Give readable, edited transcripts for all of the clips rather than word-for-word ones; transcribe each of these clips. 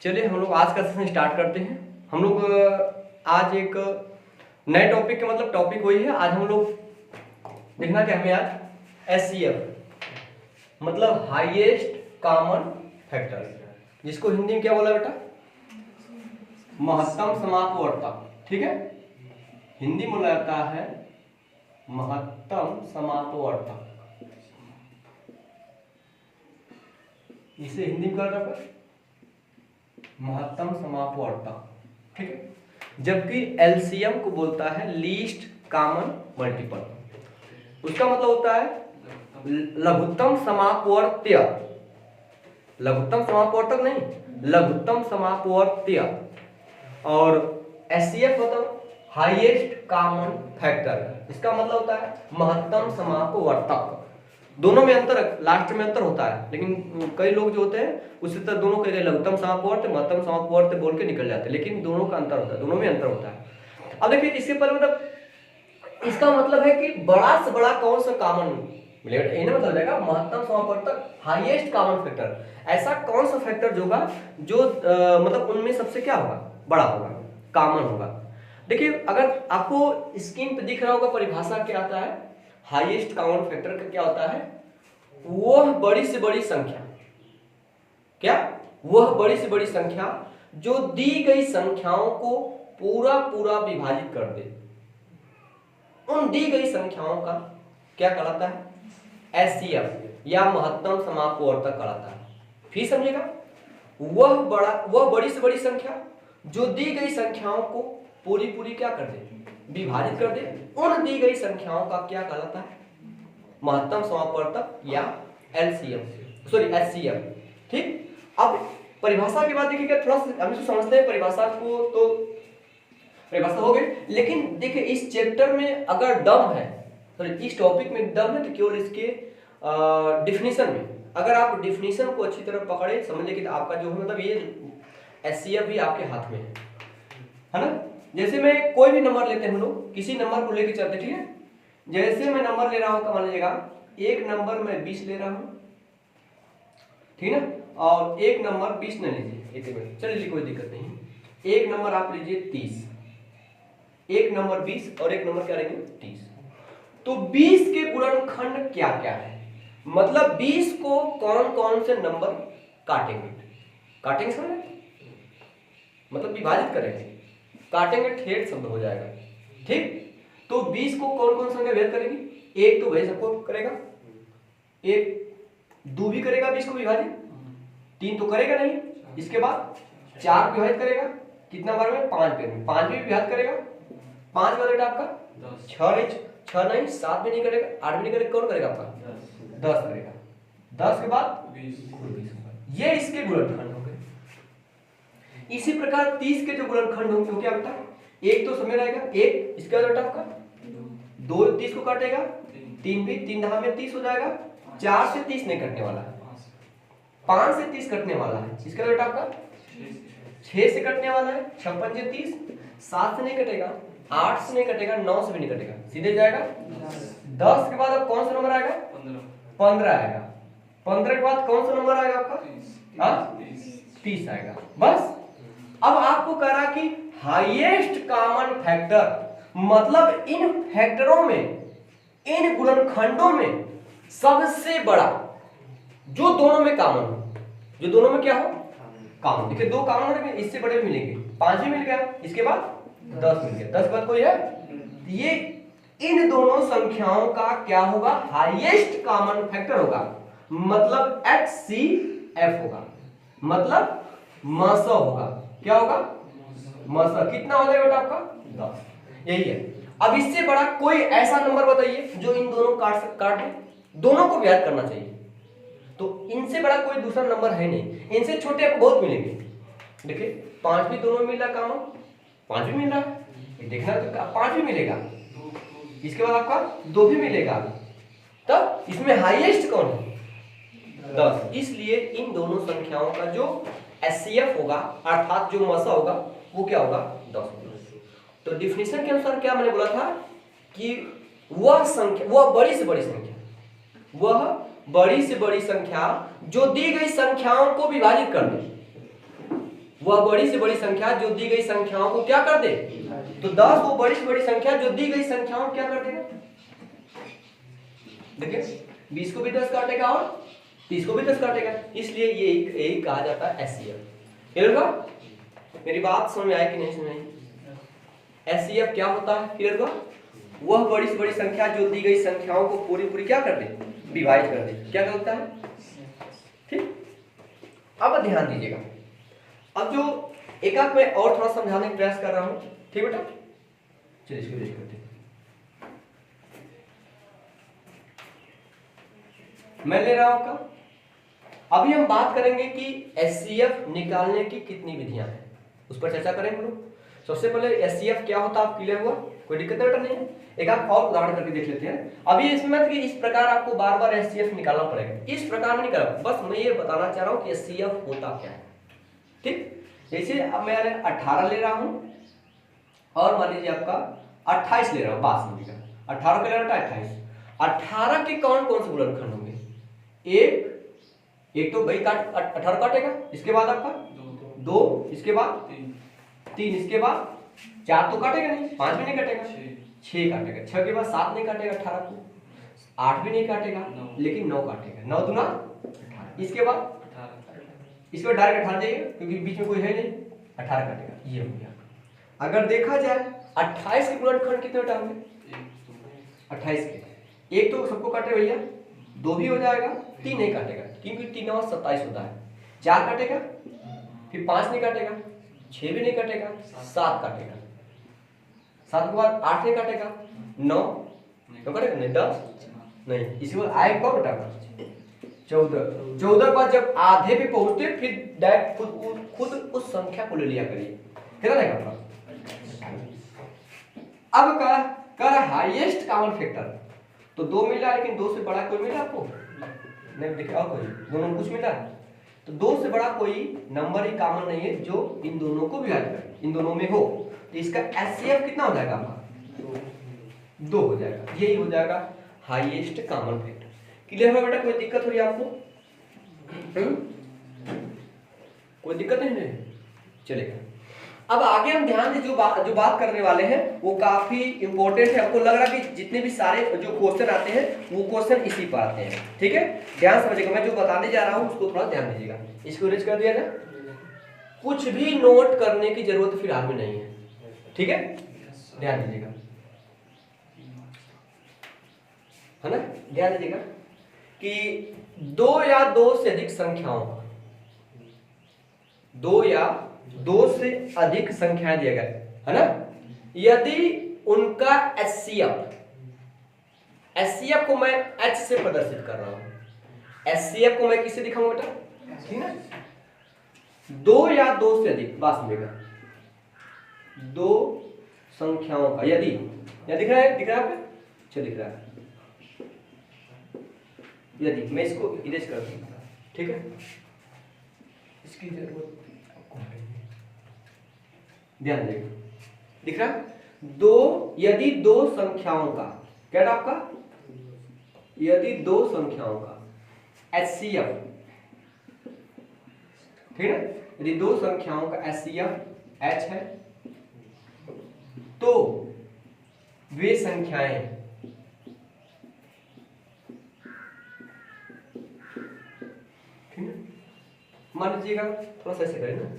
चलिए हम लोग आज का सेशन स्टार्ट करते हैं। हम लोग आज एक नए टॉपिक के मतलब टॉपिक वही है। आज हम लोग देखना क्या हमें आज एचसीएफ मतलब हाईएस्ट कॉमन फैक्टर, जिसको हिंदी में क्या बोला बेटा, महत्तम समापवर्तक। ठीक है, हिंदी में बोला जाता है महत्तम समापवर्तक। इसे हिंदी में क्या जाता है, महत्तम समापवर्तक। ठीक है, जबकि एलसीएम को बोलता है लीस्ट कॉमन मल्टीपल। उसका मतलब होता है लघुत्तम समापवर्त्य, लघुत्तम समापवर्तक नहीं, लघुत्तम समापवर्त्य। और एचसीएफ मतलब हाईएस्ट कॉमन फैक्टर, इसका मतलब होता है महत्तम समापवर्तक। दोनों में अंतर, लास्ट में अंतर होता है, लेकिन कई लोग जो होते हैं उसी तरह दोनों के लघुत्तम समापवर्त्य महत्तम समापवर्त्य बोल के निकल जाते हैं, लेकिन दोनों का अंतर होता है, दोनों में अंतर होता है। अब देखिए इसके पहले मतलब इसका मतलब है कि बड़ा से बड़ा कौन सा कॉमन मिलेगा, ये ना मतलब जाएगा महत्तम समापवर्तक हाईएस्ट कॉमन फैक्टर। ऐसा कौन सा फैक्टर होगा जो मतलब उनमें सबसे क्या होगा, बड़ा होगा, कॉमन होगा। देखिए अगर आपको स्क्रीन पे दिख रहा होगा परिभाषा क्या आता है हाईएस्ट कॉमन फैक्टर का, क्या होता है, वह बड़ी से बड़ी संख्या, क्या, वह बड़ी से बड़ी संख्या जो दी गई संख्याओं को पूरा पूरा विभाजित कर दे। उन दी गई संख्याओं का क्या कहलाता है, एचसीएफ या महत्तम समापवर्तक कहलाता है। फिर समझिएगा, वह बड़ी से बड़ी संख्या जो दी गई संख्याओं को पूरी पूरी क्या कर दे, विभाजित कर दे, उन दी गई संख्याओं का क्या कहलाता है, महत्तम समापवर्तक या एलसीएम, सॉरी एचसीएफ। ठीक, अब परिभाषा के बाद देखिए थोड़ा सा हम इसको समझते हैं परिभाषा को, तो परिभाषा हो गई। लेकिन देखिए इस चैप्टर में अगर दम है, सॉरी इस टॉपिक में दम है, तो केवल इसके डिफिनीशन में, अगर आप डिफिनीशन को अच्छी तरह पकड़े समझे कि आपका जो है मतलब ये एचसीएफ भी आपके हाथ में है ना। जैसे मैं कोई भी नंबर लेते हैं, हम लोग किसी नंबर को लेके चलते, ठीक है। जैसे मैं नंबर ले रहा हूं, मान लीजिएगा एक नंबर मैं 20 ले रहा हूं, ठीक है ना, और एक नंबर 20 न लीजिए, चलिए कोई दिक्कत नहीं। एक नंबर आप लीजिए 30, एक नंबर 20 और एक नंबर क्या लेंगे 30। तो 20 के गुणनखंड क्या क्या है, मतलब 20 को कौन कौन से नंबर काटेंगे, काटेंगे समझ, मतलब विभाजित करेंगे, काटेंगे ठेठ शब्द हो जाएगा। ठीक, तो 20 को कौन कौन संख्या भेद करेगी, एक तो भाई सबको करेगा, एक दो भी करेगा 20 को विभाजित, तीन तो करेगा नहीं, इसके बाद 4 विभाजित करेगा, कितना बार में 5 बार में, 5 भी विभाजित करेगा, 5 का बेटा आपका 6 नहीं 7 भी नहीं करेगा, 8 भी नहीं करेगा, कौन करेगा आपका 10 करेगा, 10 के बाद 20। ये इसके गुणनखंड हो गए। इसी प्रकार 30 के जो गुणनखंड होंगे वो क्या बेटा, एक तो समय रहेगा, एक इसके बाद बेटा आपका 2 30 को काटेगा, 3 भी 3 दहा में 30 हो जाएगा, 4 से 30 नहीं कटने वाला है, 5 से 30 कटने वाला है, इसके बाद बेटा आपका 6 से कटने वाला है, 6 पंजे 30, 7 से नहीं कटेगा, 8 से नहीं कटेगा, 9 से भी नहीं कटेगा, सीधे जाएगा 10 के बाद अब कौन सा नंबर आएगा, 15 आएगा, 15 के बाद कौन सा नंबर आएगा आपका 30 आएगा। बस अब आपको कह रहा कि हाईएस्ट कॉमन फैक्टर मतलब इन फैक्टरों में, इन गुणनखंडों में सबसे बड़ा जो दोनों में कॉमन हो, जो दोनों में क्या हो कॉमन। देखिए 2 कॉमन हो, इससे बड़े मिलेंगे, 5 भी मिल गया, इसके बाद 10 मिल गया, 10 के बाद कोई है, ये इन दोनों संख्याओं का क्या होगा, हाईएस्ट कॉमन फैक्टर होगा, मतलब एचसीएफ होगा, मतलब मस होगा, क्या होगा मस। कितना हो जाएगा बेटा आपका 10, यही है। अब इससे बड़ा कोई ऐसा नंबर बताइए जो इन दोनों काट दे, दोनों को व्याध करना चाहिए, तो इनसे बड़ा कोई दूसरा नंबर है नहीं, इनसे छोटे आपको बहुत मिलेंगे। देखिए 5 भी दोनों मिल रहा कॉमन, 5 भी मिल रहा है, देखना तो 5 भी मिलेगा, इसके बाद आपका 2 भी मिलेगा, तब इसमें हाईएस्ट कौन है 10। इसलिए इन दोनों संख्याओं का जो एचसीएफ होगा अर्थात जो मसा होगा वो क्या होगा 10। तो डिफिनीशन के अनुसार क्या मैंने बोला था कि वह संख्या, वह बड़ी से बड़ी संख्या, वह बड़ी से बड़ी संख्या जो दी गई संख्याओं को विभाजित कर दे, वह बड़ी से बड़ी संख्या जो दी गई संख्याओं को क्या कर दे, तो 10 वो बड़ी से बड़ी संख्या जो दी गई संख्याओं को क्या कर देगा, देखिए 20 को भी 10 काटेगा और 30 को भी 10 काटेगा, इसलिए ये यही कहा जाता है एचसीएफ। क्लियर हुआ? मेरी बात समझ में आई कि नहीं समझ आई? एचसीएफ क्या होता है? क्लियर हुआ? वह बड़ी से बड़ी संख्या जो दी गई संख्याओं को पूरी क्या कर दे, विभाजित कर दे, क्या होता है? ठीक, अब ध्यान दीजिएगा, अब जो एक मैं और थोड़ा समझाने का प्रयास कर रहा हूं, ठीक बेटा, चलिए इसको रेज करते हैं। मैं ले रहा हूं आपका, अभी हम बात करेंगे कि एचसीएफ निकालने की कितनी विधियां हैं, उस पर चर्चा करेंगे लोग। सबसे पहले एचसीएफ क्या होता है, आप क्लियर हुआ? कोई दिक्कत नहीं है? एक आप और उदाहरण करके देख लेते हैं। अभी इसमें मत कि इस प्रकार आपको बार बार एचसीएफ निकालना पड़ेगा, इस प्रकार नहीं करा, बस मैं ये बताना चाह रहा हूं कि एचसीएफ होता क्या है। ठीक, जैसे अब मैं 18 ले रहा हूं और मान लीजिए आपका 28 ले रहा हूं, बात समझिएगा, 18 के ले रहा था 28, 18 के कौन कौन से गुणनखंड होंगे? एक तो भाई 18 काटेगा, इसके बाद आपका 2, इसके बाद 3, इसके बाद 4 तो काटेगा नहीं, 5 भी नहीं काटेगा, 6 काटेगा, 6 के बाद 7 नहीं काटेगा 18 को, 8 भी नहीं काटेगा, लेकिन 9 काटेगा, 9 दूना 18, इसके बाद डायरेक्ट 18 जाइए क्योंकि बीच में कोई है नहीं, 18 काटेगा, ये हो गया। अगर देखा जाए 28 के गुणनखंड कितने बेटा होंगे? 28 के, एक तो सबको काटे भैया, 2 भी हो जाएगा, 3 नहीं काटेगा क्योंकि 3 और 27 होता है, 4 काटेगा, फिर 5 नहीं काटेगा, 6 भी नहीं काटेगा, 7 काटेगा, 7 के बाद 8 नहीं काटेगा, 9 तो काटेगा नहीं, 10 नहीं, इसी बार आए कौन बेटा 14 के बाद जब आधे पे पहुंचते फिर डायरेक्ट खुद उस संख्या को ले लिया करिए, कितना रहेगा? अब कर हाईएस्ट कॉमन फैक्टर, तो 2 मिला, लेकिन 2 से बड़ा कोई मिला आपको नहीं, देखिए और कोई दोनों में कुछ मिला, तो 2 से बड़ा कोई नंबर ही कॉमन नहीं है जो इन दोनों को विभाजित करे, इन दोनों में हो, तो इसका एचसीएफ कितना हो जाएगा आपका? 2 हो जाएगा, यही हो जाएगा हाईएस्ट कॉमन फैक्टर। क्लियर है बेटा? कोई दिक्कत हो रही है आपको? कोई दिक्कत नहीं, चलेगा। अब आगे हम ध्यान से जो बात करने वाले हैं वो काफी इंपॉर्टेंट है। आपको लग रहा है कि जितने भी सारे जो क्वेश्चन आते हैं वो क्वेश्चन इसी पर आते हैं, ठीक है? ध्यान समझिएगा, मैं जो बताने जा रहा हूं उसको थोड़ा ध्यान दीजिएगा। इसको रेज कर दिया जाए, कुछ भी नोट करने की जरूरत फिलहाल में नहीं है, ठीक है? ध्यान दीजिएगा, है ना? ध्यान दीजिएगा कि 2 या 2 से अधिक संख्याओं, 2 या 2 से अधिक संख्याएं दिए गए, है ना? यदि उनका एचसीएफ को मैं एच से प्रदर्शित कर रहा हूं, एचसीएफ को मैं किससे दिखाऊंगा बेटा? ठीक है, 2 या 2 से अधिक, बात समझेगा, 2 संख्याओं का यदि, या दिख रहा है आपको? चल दिख रहा है, यदि मैं इसको इरेज कर दूं, ठीक है, इसकी जरूरत ध्यान देगा, दिख रहा है? 2 यदि 2 संख्याओं का, क्या था आपका? यदि 2 संख्याओं का एचसीएफ, ठीक है, यदि 2 संख्याओं का एचसीएफ एच है तो वे संख्याएं मान लीजिएगा, थोड़ा सा ऐसे करें ना,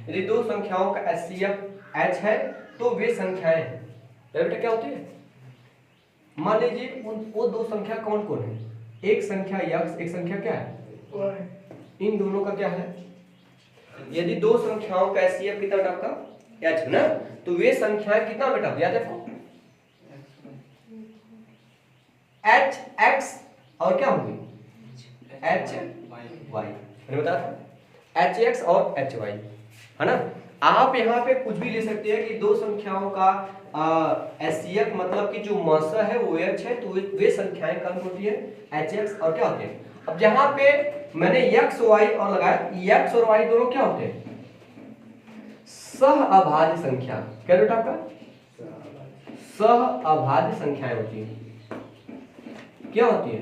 यदि 2 संख्याओं का एचसीएफ एच है तो वे संख्याएं बेटा क्या होती है? मान लीजिए वो 2 संख्या कौन कौन है? एक संख्या x, एक संख्या क्या है? इन दोनों का क्या है? यदि 2 संख्याओं का एचसीएफ कितना बेटा आपका? h है ना, तो वे संख्याएं कितना बेटा याद है आपको? h x और क्या होगी? h y, मैंने बताया था एच एक्स और एच वाई, है ना? आप यहाँ पे कुछ भी ले सकते हैं कि 2 संख्याओं का एचसीएफ मतलब कि जो मात्रा है वो एच है, तो वे संख्याएं कौन होती है? एच एक्स और क्या होते हैं? अब जहां पे मैंने एक्स वाई और लगाया, एक्स और वाई दोनों क्या होते हैं? सह अभाज्य संख्या, क्या बेटा आपका? सह अभाज्य संख्याएं होती है, क्या होती है?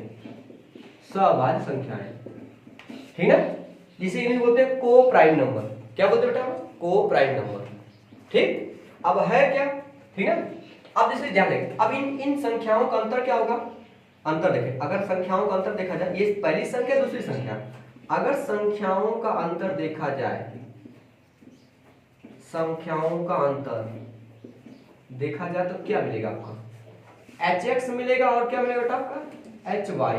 सह अभाज्य संख्याएं, ठीक है? जिसे इंग्लिश बोलते हैं को प्राइम नंबर। क्या बोलते हैं बेटा? को प्राइम नंबर। ठीक, अब है क्या, ठीक है। अब जैसे ध्यान दें, अब इन संख्याओं का अंतर क्या होगा? अंतर देखें, अगर संख्याओं का अंतर देखा जाए, ये पहली संख्या दूसरी संख्या, अगर संख्याओं का अंतर देखा जाए, संख्याओं का अंतर देखा जाए तो क्या मिलेगा आपका? hx मिलेगा और क्या मिलेगा बेटा आपका? hy।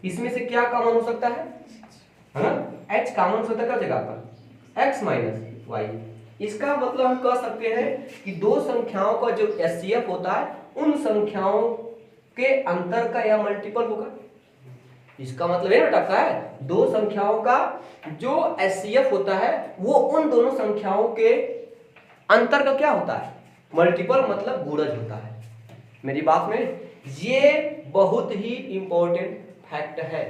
इसमें से क्या कॉमन हो सकता है ना? h कॉमन हो सकता है क्या जगह पर? x minus y। इसका मतलब हम कह सकते हैं कि दो संख्याओं का जो एचसीएफ होता है उन संख्याओं के अंतर का यह मल्टीपल होगा। इसका मतलब ये बेटा क्या है? दो संख्याओं का जो एचसीएफ होता है वो उन दोनों संख्याओं के अंतर का क्या होता है? मल्टीपल, मतलब गुणज होता है। मेरी बात में ये बहुत ही इंपॉर्टेंट फैक्ट है,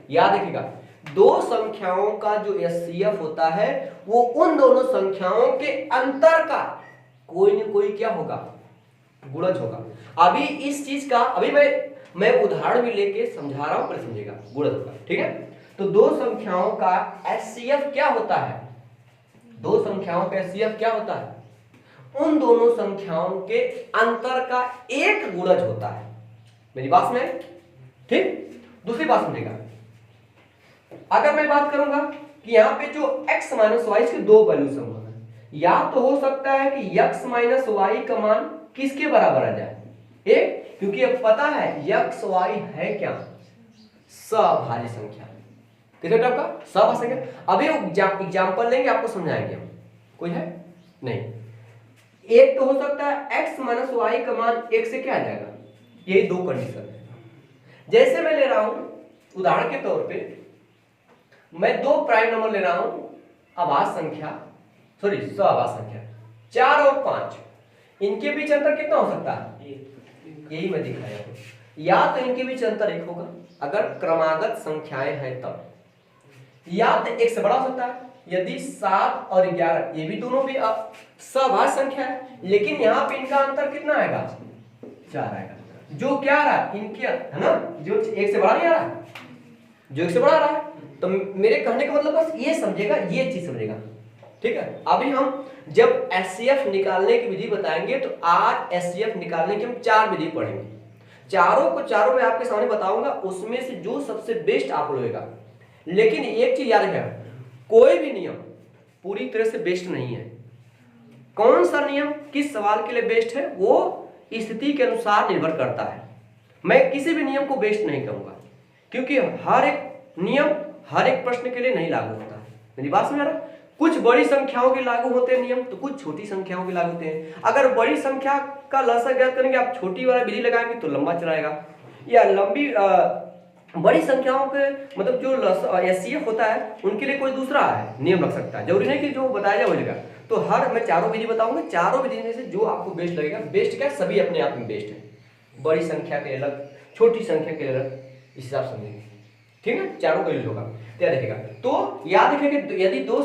याद रखिएगा। दो संख्याओं का जो एचसीएफ होता है वो उन दोनों संख्याओं के अंतर का कोई न कोई क्या होगा? गुणज होगा। अभी इस चीज का अभी मैं उदाहरण भी लेके समझा रहा हूं, पर समझिएगा। गुणज होगा, ठीक है। तो दो संख्याओं का एचसीएफ क्या होता है? दो संख्याओं का एचसीएफ क्या होता है? उन दोनों संख्याओं के अंतर का एक गुणज होता है। मेरी बात में, ठीक। दूसरी बात समझिएगा, अगर मैं बात करूंगा कि यहां पे जो x माइनस वाई के दो वैल्यू संभव है, या तो हो सकता है कि x माइनस वाई का मान किसके बराबर आ जाए? एक, क्योंकि अब पता है x y है क्या? सभाज्य संख्या। कितने टाइप का? सभाज्य संख्या। अभी एग्जांपल लेंगे, आपको समझाएंगे हम। कोई है? नहीं। एक तो हो सकता है x माइनस वाई का मान एक से क्या आ जाएगा? यही दो कंडीशन है। जैसे मैं ले रहा हूं उदाहरण के तौर पे, मैं दो प्राइम नंबर ले रहा हूं, आभाज्य संख्या, सॉरी सभाज्य संख्या 4 और 5, इनके बीच अंतर कितना हो सकता है? यही मैं दिखाया हूं। या तो इनके बीच अंतर एक होगा अगर क्रमागत संख्याएं हैं तब, या तो एक से बड़ा हो सकता है यदि 7 और 11 ये भी दोनों भी सभाज्य संख्या है, लेकिन यहाँ पे इनका अंतर कितना आएगा? 4 आएगा। जो क्या आ रहा है इनके, है ना, जो एक से बड़ा नहीं आ रहा है, जो एक से बड़ा आ रहा है। तो मेरे कहने का मतलब बस ये समझेगा, ये चीज समझेगा, ठीक है। अभी हम जब एचसीएफ निकालने की विधि बताएंगे तो आज एचसीएफ निकालने की हम 4 विधि पढ़ेंगे। चारों मैं आपके सामने बताऊंगा, उसमें से जो सबसे बेस्ट आप लोगेगा। लेकिन एक चीज याद रखिएगा, कोई भी नियम पूरी तरह से बेस्ट नहीं है। कौन सा नियम किस सवाल के लिए बेस्ट है वो स्थिति के अनुसार निर्भर करता है। मैं किसी भी नियम को बेस्ट नहीं कहूंगा, क्योंकि हर एक नियम हर एक प्रश्न के लिए नहीं लागू होता है। मेरी बात समझ रहा है? कुछ बड़ी संख्याओं के लागू होते हैं नियम, तो कुछ छोटी संख्याओं के लागू होते हैं। अगर बड़ी संख्या का लसा ज्ञात करेंगे, आप छोटी वाला विधि लगाएंगे तो लंबा चलाएगा, या लंबी बड़ी संख्याओं के मतलब जो एचसीएफ होता है उनके लिए कोई दूसरा है नियम रख सकता है। जरूरी नहीं कि जो बताया जाए हो जाएगा। तो हर मैं चारों विधि बताऊंगा, चारों विधि में से जो आपको बेस्ट लगेगा। बेस्ट क्या, सभी अपने आप में बेस्ट है। बड़ी संख्या के अलग, छोटी संख्या के अलग, इस हिसाब से समझेंगे, ठीक है। चारों का यूज होगा, क्या देखिएगा। तो याद रखिए कि यदि दो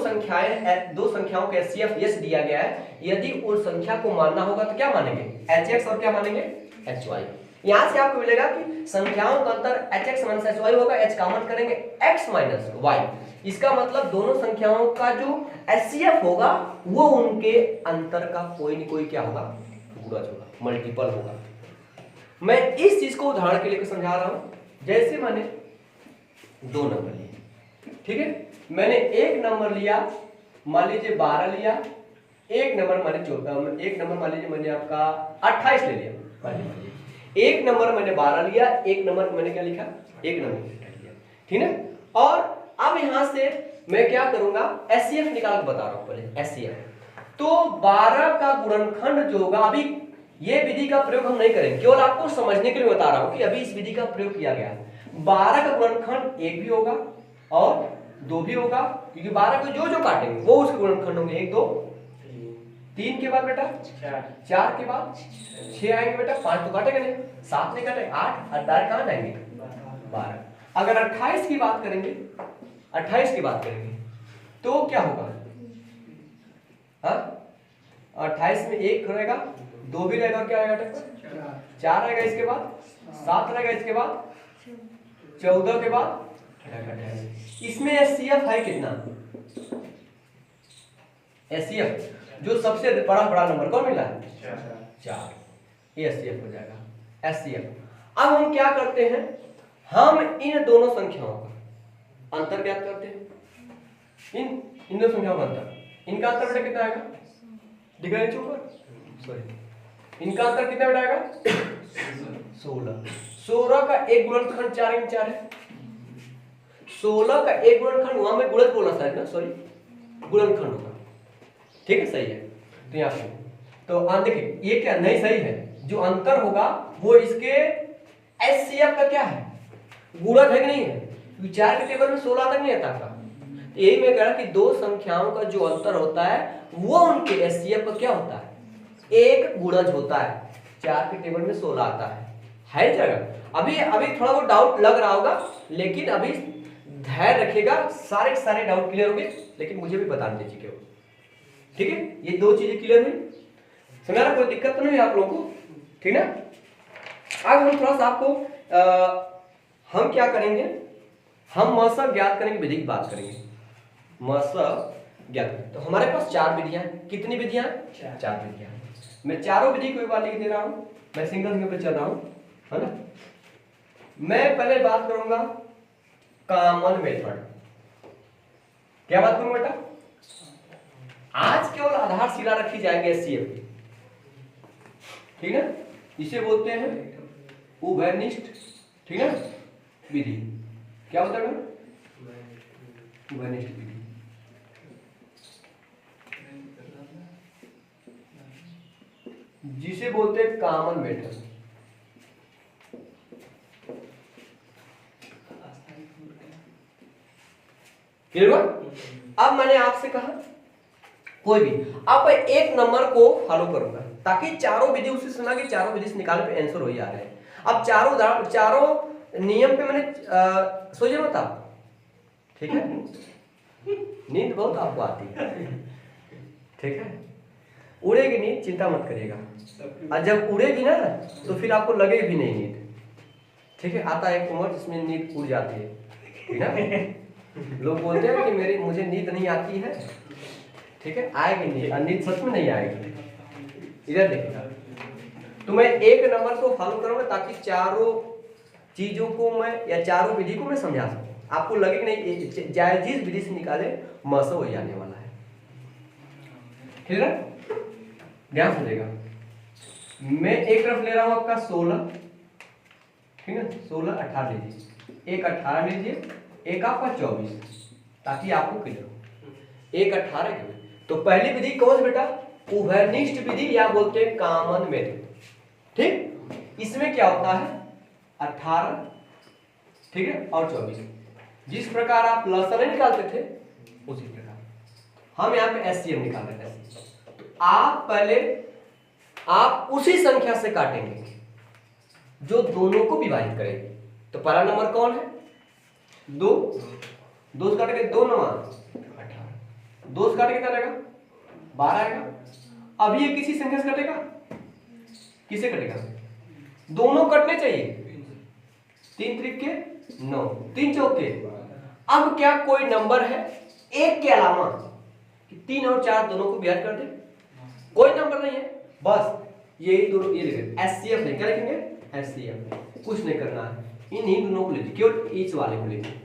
संख्याओं का एचसीएफ यस दिया गया है, यदि उस संख्या को मानना होगा तो क्या मानेंगे? एचएक्स और क्या मानेंगे? एचवाई। यहां से आपको मिलेगा कि संख्याओं का अंतर एचएक्स माइनस एचवाई होगा, एच कॉमन करेंगे एक्स माइनस वाई। इसका मतलब दोनों संख्याओं का जो एचसीएफ होगा वो उनके अंतर का कोई न कोई क्या होगा? गुणज होगा, मल्टीपल होगा। मैं इस चीज को उदाहरण के लिए समझा रहा हूं। जैसे मैंने 2 नंबर लिए, ठीक है। मैंने एक नंबर लिया, मान लीजिए 12 लिया, एक नंबर मान लीजिए मैंने आपका 28 ले लिया, मान लीजिए एक नंबर मैंने 12 लिया, एक नंबर मैंने क्या लिखा? एक नंबर लिया, ठीक है। और अब यहां से मैं क्या करूंगा? एचसीएफ निकाल के बता रहा हूं पहले एचसीएफ। तो 12 का गुणनखंड जो होगा, अभी ये विधि का प्रयोग हम नहीं करेंगे, केवल आपको समझने के लिए बता रहा हूं कि अभी इस विधि का प्रयोग किया गया है। 12 का गुणनखंड 1 भी होगा और 2 भी होगा, क्योंकि 12 को जो जो काटेंगे वो उसके गुणनखंड होंगे। 1 2 3 के बाद बेटा 4 के बाद 6 आएंगे बेटा, 5 तो काटेंगे नहीं, 7 नहीं काटेंगे, 8 और 4 कहां जाएंगे? 12। अगर 28 की बात करेंगे, 28 की बात करेंगे तो क्या होगा? हाँ, 28 में 1 रहेगा, 2 भी रहेगा, क्या आएगा? 4 रहेगा, इसके बाद 7 रहेगा, इसके बाद 14 के बाद इसमें HCF है कितना? HCF जो सबसे बड़ा नंबर कौन मिला है? 4। ये HCF हो जाएगा HCF। अब हम क्या करते हैं, हम इन दोनों संख्याओं का अंतर ज्ञात करते हैं। इन दोनों संख्याओं का अंतर, इनका अंतर बेटा कितना आएगा? दिख रहा है ऊपर? सॉरी, इनका अंतर कितना बेटा आएगा? 16। 16 का एक गुणनखंड 4 × 4 है। 16 का एक गुणनखंड, वहां में गुणज बोला था ना, सॉरी गुणनखंड होगा, ठीक है सही है। तो यहाँ पे तो देखिए ये क्या नहीं सही है, जो अंतर होगा वो इसके HCF का क्या है? गुणज है कि नहीं है? क्योंकि 4 के टेबल में 16 तक नहीं आता था। यही मैं कह रहा कि दो संख्याओं का जो अंतर होता है वो उनके HCF का क्या होता है? एक गुणज होता है। 4 के टेबल में 16 आता है जगह। अभी थोड़ा बहुत डाउट लग रहा होगा, लेकिन अभी धैर्य रखिएगा, सारे डाउट क्लियर होंगे। लेकिन मुझे भी बताने दीजिए क्यों, ठीक है? ये दो चीजें क्लियर हुई, समझा ना? कोई दिक्कत तो नहीं है आप लोगों को, ठीक ना? अब हम थोड़ा सा आपको हम क्या करेंगे, हम मसब ज्ञात करने की विधि की बात करेंगे। मसब ज्ञात, तो हमारे पास 4 विधियां, कितनी विधियां? 4 विधियां। मैं चारों विधि को एक बार लिख दे रहा हूं, मैं सिंगल सिंगल पे चल रहा हूं, है ना? मैं पहले बात करूंगा कॉमन मेथड। क्या बात करूं बेटा? आज केवल आधारशिला रखी जाएगी HCF की, ठीक है? इसे बोलते हैं उभयनिष्ठ, ठीक है, विधि। क्या होता है? उभयनिष्ठ विधि। जिसे बोलते हैं कॉमन मेथड। क्लियर हुआ? अब मैंने आपसे कहा कोई भी आप एक नंबर को फॉलो करूंगा, ताकि चारों विधि उसी सुना कि चारों विधि से निकालने पे आंसर हो ही आ रहे हैं। अब चारों नियम पे मैंने सोचे मत आप, ठीक है? नींद बहुत आपको आती है, ठीक है? उड़ेगी नींद, चिंता मत करिएगा। और जब उड़ेगी ना तो फिर आपको लगेगी भी नहीं नींद, ठीक है? आता है एक उम्र जिसमें नींद उड़ जाती है, ठीक है? लोग बोलते हैं कि मुझे नींद नहीं आती है, ठीक है? आएगी नींद, और नींद सच में नहीं आएगी। इधर देखिएगा, तो मैं एक नंबर को फॉलो करूंगा ताकि चारों चीजों को मैं या चारों विधि को मैं समझा सकूं। आपको लगे कि नहीं जिस विधि से निकाले मसो हो जाने वाला है, ठीक है? ध्यान से देगा, मैं एक तरफ ले रहा हूं आपका 16, ठीक है? 16 18 लीजिए, एक 18 लीजिए, एक आपका 24, ताकि आपको क्लियर हो। एक 18 के, तो पहली विधि कौन सी बेटा? उभयनिष्ठ विधि या बोलते हैं कॉमन मेथड, ठीक? इसमें क्या होता है? 18, ठीक है, और 24। जिस प्रकार आप लसन निकालते थे उसी प्रकार हम यहाँ पे HCF निकाल रहे हैं। तो आप पहले उसी संख्या से काटेंगे जो दोनों को विभाजित करेगी। तो पहला नंबर कौन है? 2 से काटेंगे, 2 9 18, 2 से काटेंगे कितना आएगा? 12 आएगा। अब ये किसी संख्या से कटेगा, किसे कटेगा? दोनों कटने चाहिए, 3 त्रिक के 9, 3 चौक के। अब क्या कोई नंबर है एक के अलावा कि 3 और 4 दोनों को विभाजित कर दे? कोई नंबर नहीं है, बस यही दोनों, ये लिखेंगे HCF नहीं, क्या लिखेंगे? HCF। कुछ नहीं करना है, इन्हीं दोनों को लीजिए, केवल इस वाले को लीजिए।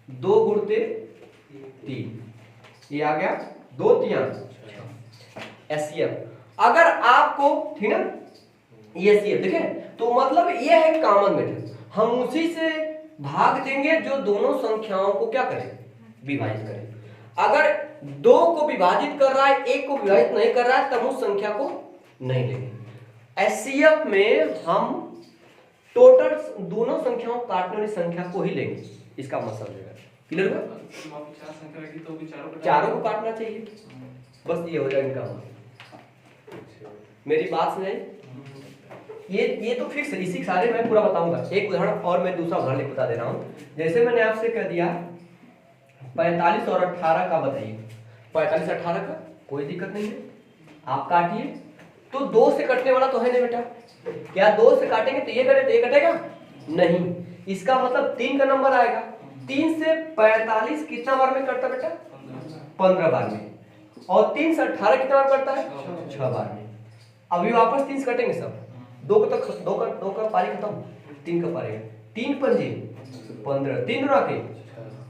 2 गुणते 3, ये आ गया 2 3 HCF। अगर आपको, ठीक ना, ये HCF देखे, तो मतलब ये है कॉमन मेथड। हम उसी से भाग देंगे जो दोनों संख्याओं को क्या करें? विभाजित करें। अगर 2 को विभाजित कर रहा है, 1 को विभाजित नहीं कर रहा है, तब उस संख्या को नहीं लेंगे। HCF में हम टोटल दोनों संख्याओं काटने वाली संख्या को ही लेंगे, इसका मतलब है। क्लियर हुआ? चारों को काटना चाहिए, बस ये हो जाएगा काम। मेरी बात सुने? ये तो फिक्स है, इसी सारे मैं पूरा बताऊंगा। एक उदाहरण और मैं दूसरा उदाहरण लिख बता दे रहा हूं। जैसे मैंने आपसे कह दिया 45 और 18 का बताइए। 45 18 का कोई दिक्कत नहीं है, आप काटिए। तो 2 से कटने वाला तो है नहीं बेटा, क्या 2 से काटेंगे तो ये करे तो ये कटेगा नहीं, इसका मतलब 3 का नंबर आएगा। 3 से 45 कितना बार में करता बेटा? 15 बार में। और 3 से 18 कितना बार करता है? 6 बार में। अभी वापस 3 से कटेंगे सब, 2 का पारी खत्म, 3 का पारी, 3 पंजे 15, 3 के।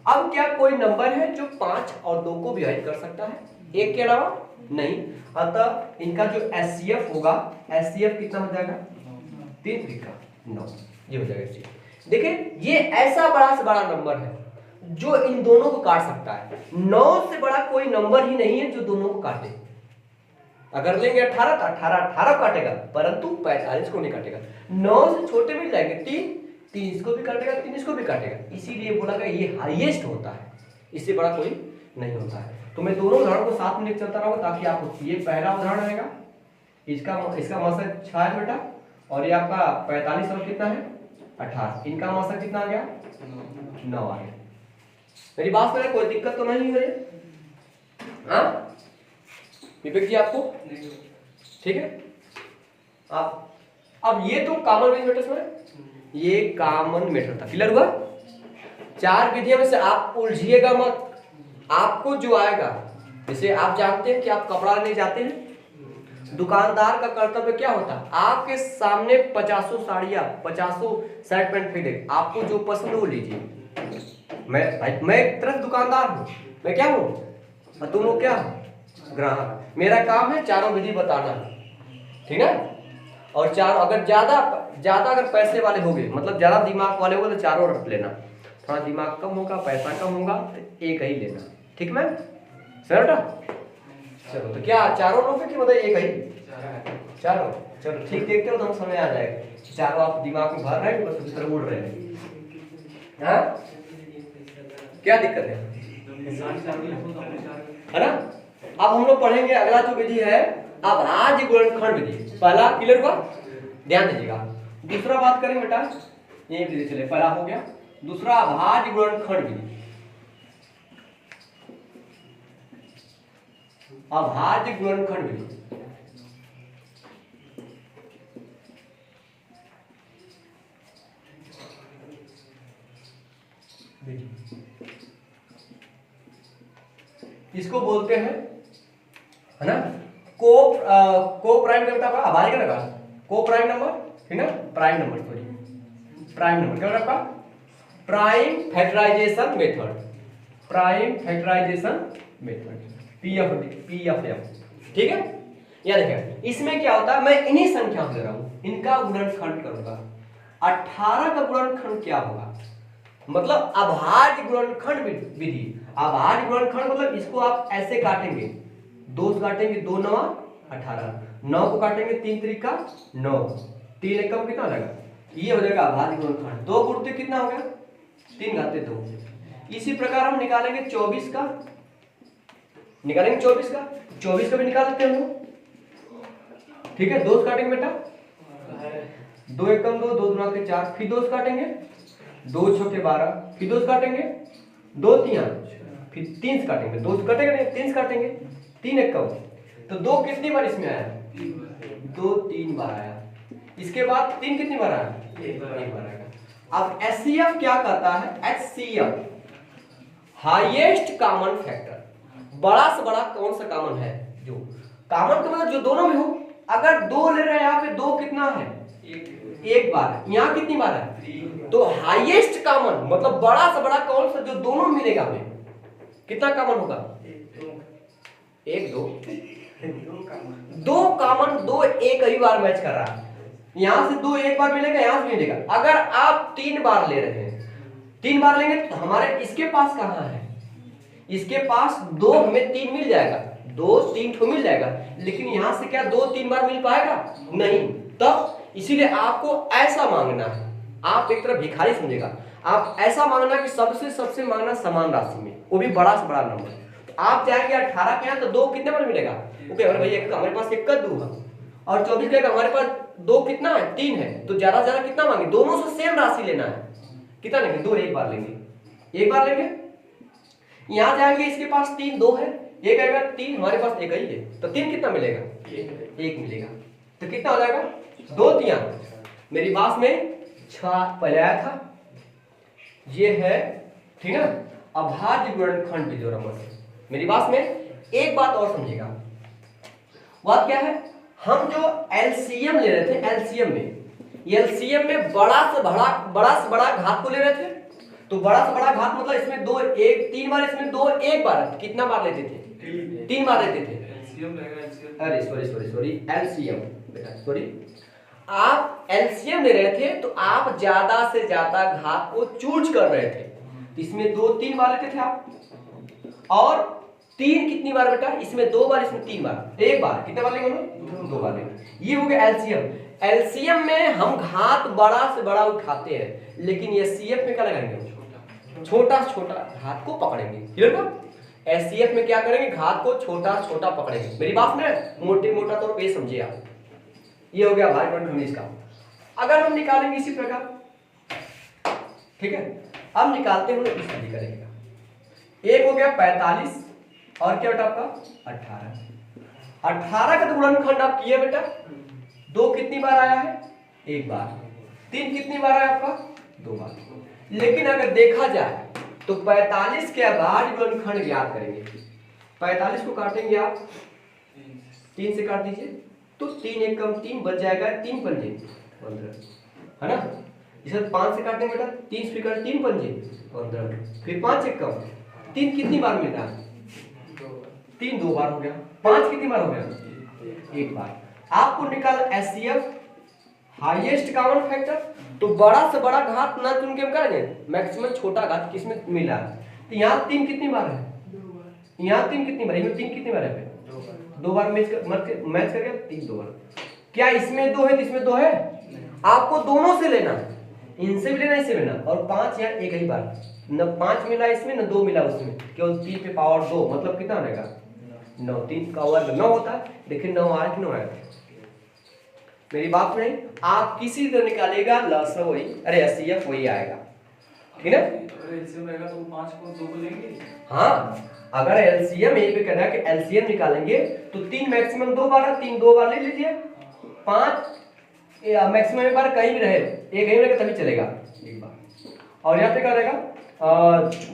अब क्या कोई नंबर है जो 5 और 2 को विभाजित कर सकता है, एक के अलावा? नहीं। अतः इनका जो एचसीएफ होगा, एचसीएफ कितना हो जाएगा? 3 त्रिका 9, ये हो जाएगा। देखिए ये ऐसा बड़ा से बड़ा नंबर है जो इन दोनों को काट सकता है। 9 से बड़ा कोई नंबर ही नहीं है जो दोनों को काटे। अगर लेंगे 18 तो 18 काटेगा, परंतु 45 को नहीं काटेगा। 9 से छोटे मिल जाएंगे, 3 इसको भी काटेगा, 3 इसको भी काटेगा। इसीलिए बोला गया ये हाईएस्ट होता है, इससे बड़ा कोई नहीं होता है। तो मैं दोनों उदाहरण को साथ में चलता रहूंगा ताकि आपको, ये पहला उदाहरण रहेगा, इसका मसक 6 है बेटा, और ये आपका 45 और कितना है? 18। इनका मसक कितना आ गया? 9 आ गया। मेरी बात सुन रहे, कोई दिक्कत तो नहीं हो रही? हाँ विवेक जी आपको ठीक है? अब ये तो कॉमन मेथड में, ये कॉमन मेथड था। क्लियर हुआ? 4 विधियों में से आप उलझिएगा मत। आपको जो आएगा, जैसे आप जानते हैं कि आप कपड़ा लेने जाते हैं, दुकानदार का कर्तव्य क्या होता है? आपके सामने 50 साड़ियां, 50 शर्ट पैंट फेंक दे, आपको जो पसंद हो लीजिए। मैं एक तरफ दुकानदार हूं, मैं क्या हूं और तुम लोग क्या हो? ग्राहक। मेरा काम है चारों विधि बताना, ठीक है? और चारों अगर ज्यादा अगर पैसे वाले होंगे, मतलब ज्यादा दिमाग वाले होंगे तो चारों रख लेना। थोड़ा दिमाग कम होगा, पैसा कम होगा तो एक ही लेना, ठीक है? सर चलो तो क्या चारों लोग कि मतलब एक ही? चारों। चलो ठीक, देखते हो तो हम समय आ जाएगा। चारों आप दिमाग में भर रहे हैं, बस उस तरह उड़ रहे हैं। हाँ क्या दिक्कत है ना? अब हम लोग पढ़ेंगे अगला जो विधि है अभाज्य गुणनखंड विधि। पहला क्लियर हुआ, ध्यान दीजिएगा। दूसरा बात करें बेटा, ये विधि चले, पहला हो गया। दूसरा अभाज्य गुणनखंड विधि। अभाज्य गुणनखंड विधि इसको बोलते हैं, है ना, को प्राइम नंबर का अभाज्य का लगा, को प्राइम नंबर, ठीक ना, prime number, sorry prime number क्या होगा? Prime factorization method, prime factorization method, PFM, ठीक है? या देखिए इसमें क्या होता है, मैं इन्हीं संख्या दे रहा हूं, इनका गुणनखंड करूंगा। 18 का गुणनखंड क्या होगा? मतलब अभाज्य गुणनखंड विधि। अभाज्य गुणनखंड मतलब इसको आप ऐसे काटेंगे, 2 से काटेंगे, 2 9 18, 9 को काटेंगे 3 त्रिका 9, 3 एकम कितना हो जाएगा? ये हो जाएगा अभाज्य गुणनखंड। 2 गुणित कितना हो गया? 3 घाते 2। इसी प्रकार हम निकालेंगे 24 का, निकालेंगे 24 का, 24 का भी निकाल लेते हैं हम, ठीक है? 2 से काटेंगे बेटा, 2 एकम 2, 2 दूना 4, फिर 2 से काटेंगे, 2 छक्के 12, फिर 2 से काटेंगे, 2 तिया, फिर 3 से काटेंगे, 2 से कटेगा नहीं, 3 से काटेंगे, 3 एकम, तो 2 कितनी बार इसमें आया? 2 3 बार आया। इसके बाद 3 कितनी बार आया? 1 बार आएगा। अब एचसीएफ क्या कहता है? एचसीएफ हाईएस्ट कॉमन फैक्टर, बड़ा से बड़ा कौन सा कॉमन है? जो कॉमन का मतलब जो दोनों में हो। अगर 2 ले रहे हैं यहाँ पे, 2 कितना है? 1 बार, यहाँ कितनी बार है? तो हाईएस्ट कॉमन मतलब बड़ा से बड़ा कौन सा जो दोनों मिलेगा हमें, कितना कॉमन होगा? 1 2 कॉमन, 2 एक ही बार मैच कर रहा है। यहां से 2 एक बार मिलेगा, यहां से मिलेगा। अगर आप 3 बार ले रहे हैं, 3 बार लेंगे तो हमारे इसके पास कहां है? इसके पास 2 में 3 मिल जाएगा, 2 3 ठो मिल जाएगा, लेकिन यहां से क्या 2 3 बार मिल पाएगा? नहीं। तब इसीलिए आपको ऐसा मांगना है, आप एक तरह भिखारी समझेगा, आप ऐसा मांगना कि सबसे मांगना समान राशि में, वो भी बड़ा से बड़ा नंबर। तो आप जाएंगे 18 के यहाँ तो 2 कितने बार मिलेगा? ओके अरे भैया हमारे पास 1 का 2 है, और 24 का हमारे पास 2 कितना है? 3 है, तो ज्यादा से ज्यादा कितना मांगे? दोनों से सेम राशि लेना है। कितना लेंगे? 2 एक बार लेंगे, 1 बार लेंगे। यहां जाएंगे, इसके पास 3 2 है, 1 आएगा, 3 हमारे पास 1 ही है, तो 3 कितना मिलेगा? 1 मिलेगा। तो कितना हो जाएगा? 2 तिया, मेरी बात में 6 पहले आया था, ये है ठीक है ना। अभाज्य गुणनखंड विजोड़मस। मेरी बात में एक बात और समझिएगा, बात क्या है, हम जो एलसीएम ले रहे थे, एलसीएम में बड़ा से बड़ा घात को ले रहे थे। तो बड़ा से बड़ा घात मतलब इसमें दो एक तीन बार, इसमें दो एक बार, कितना बार लेते थे? तीन बार लेते थे। अरे सॉरी एलसीएम बेटा, सॉरी, आप एलसीएम ले रहे थे तो आप ज्यादा से ज्यादा घात को चूज कर रहे थे। इसमें दो तीन बार लेते थे आप, और तीन कितनी बार बेटा? इसमें दो बार, इसमें तीन बार, एक बार, कितने बार लेंगे? दो बार लेंगे। ये हो गया एलसीएम। एलसीएम में हम घात बड़ा से बड़ा उठाते हैं, लेकिन एचसीएफ में क्या लगाएंगे? छोटा छोटा घात को पकड़ेंगे। क्लियर ना? एचसीएफ में क्या करेंगे? घात को छोटा छोटा पकड़ेंगे। मेरी बात में मोटा तौर पे समझिए आप। ये हो गया भाई पॉइंट इसका। अगर हम निकालेंगे इसी प्रकार, ठीक है, अब निकालते हैं इस तरीके का। एक हो गया 45 और क्या बेटा आपका 18। 18 का तो गुणनखंड आप किए बेटा, दो कितनी बार आया है? एक बार। तीन कितनी बार आया आपका? दो बार। लेकिन अगर देखा जाए तो 45 के अभाज्य गुणनखंड ज्ञात करेंगे। 45 को काटेंगे आप, 3 से काट दीजिए तो 3 एक कम 3 बच जाएगा, 3 पंजे 15, है ना। इसे 5 से काटेंगे बेटा, 3 से काट 3 पंजे 15, फिर 5 एक कम 3 कितनी बार मिलता है? 3 दो बार हो गया। 5 कितनी बार हो गया? एक बार। आपको निकाल एचसीएफ हाईएस्ट कॉमन फैक्टर। तो बड़ा से बड़ा घात ना चुन के हम करेंगे, मैक्सिमम छोटा घात किसमें मिला है? तो यहाँ 3 कितनी बार है? यहाँ 3 कितनी बार? इसमें 3 कितनी बार है? दो बार मैच करके 3 दो बार। क्या इसमें 2 है तो इसमें 2 है? आपको दोनों से लेना, इनसे भी लेना, इससे भी लेना। और 5 यहाँ एक ही बार, न 5 मिला इसमें न 2 मिला उसमें, केवल 3 पे पावर 2, मतलब कितना बनेगा? 9। 3 का वर्ग 9 होता है। देखिए 9 आया कि 9 आया? मेरी बात नहीं, आप किसी तरह निकालेगा लसा वही, अरे एचसीएफ वही आएगा, ठीक है? अगर एलसीएम रहेगा तो 5 को 2 को लेंगे। हाँ, अगर एलसीएम यही पे कहना है कि एलसीएम निकालेंगे तो 3 मैक्सिमम 2 बार है, 3 2 बार ले लीजिए। 5 मैक्सिमम एक बार कहीं भी रहे, एक ही रहेगा तभी चलेगा एक बार। और यहाँ पे क्या रहेगा?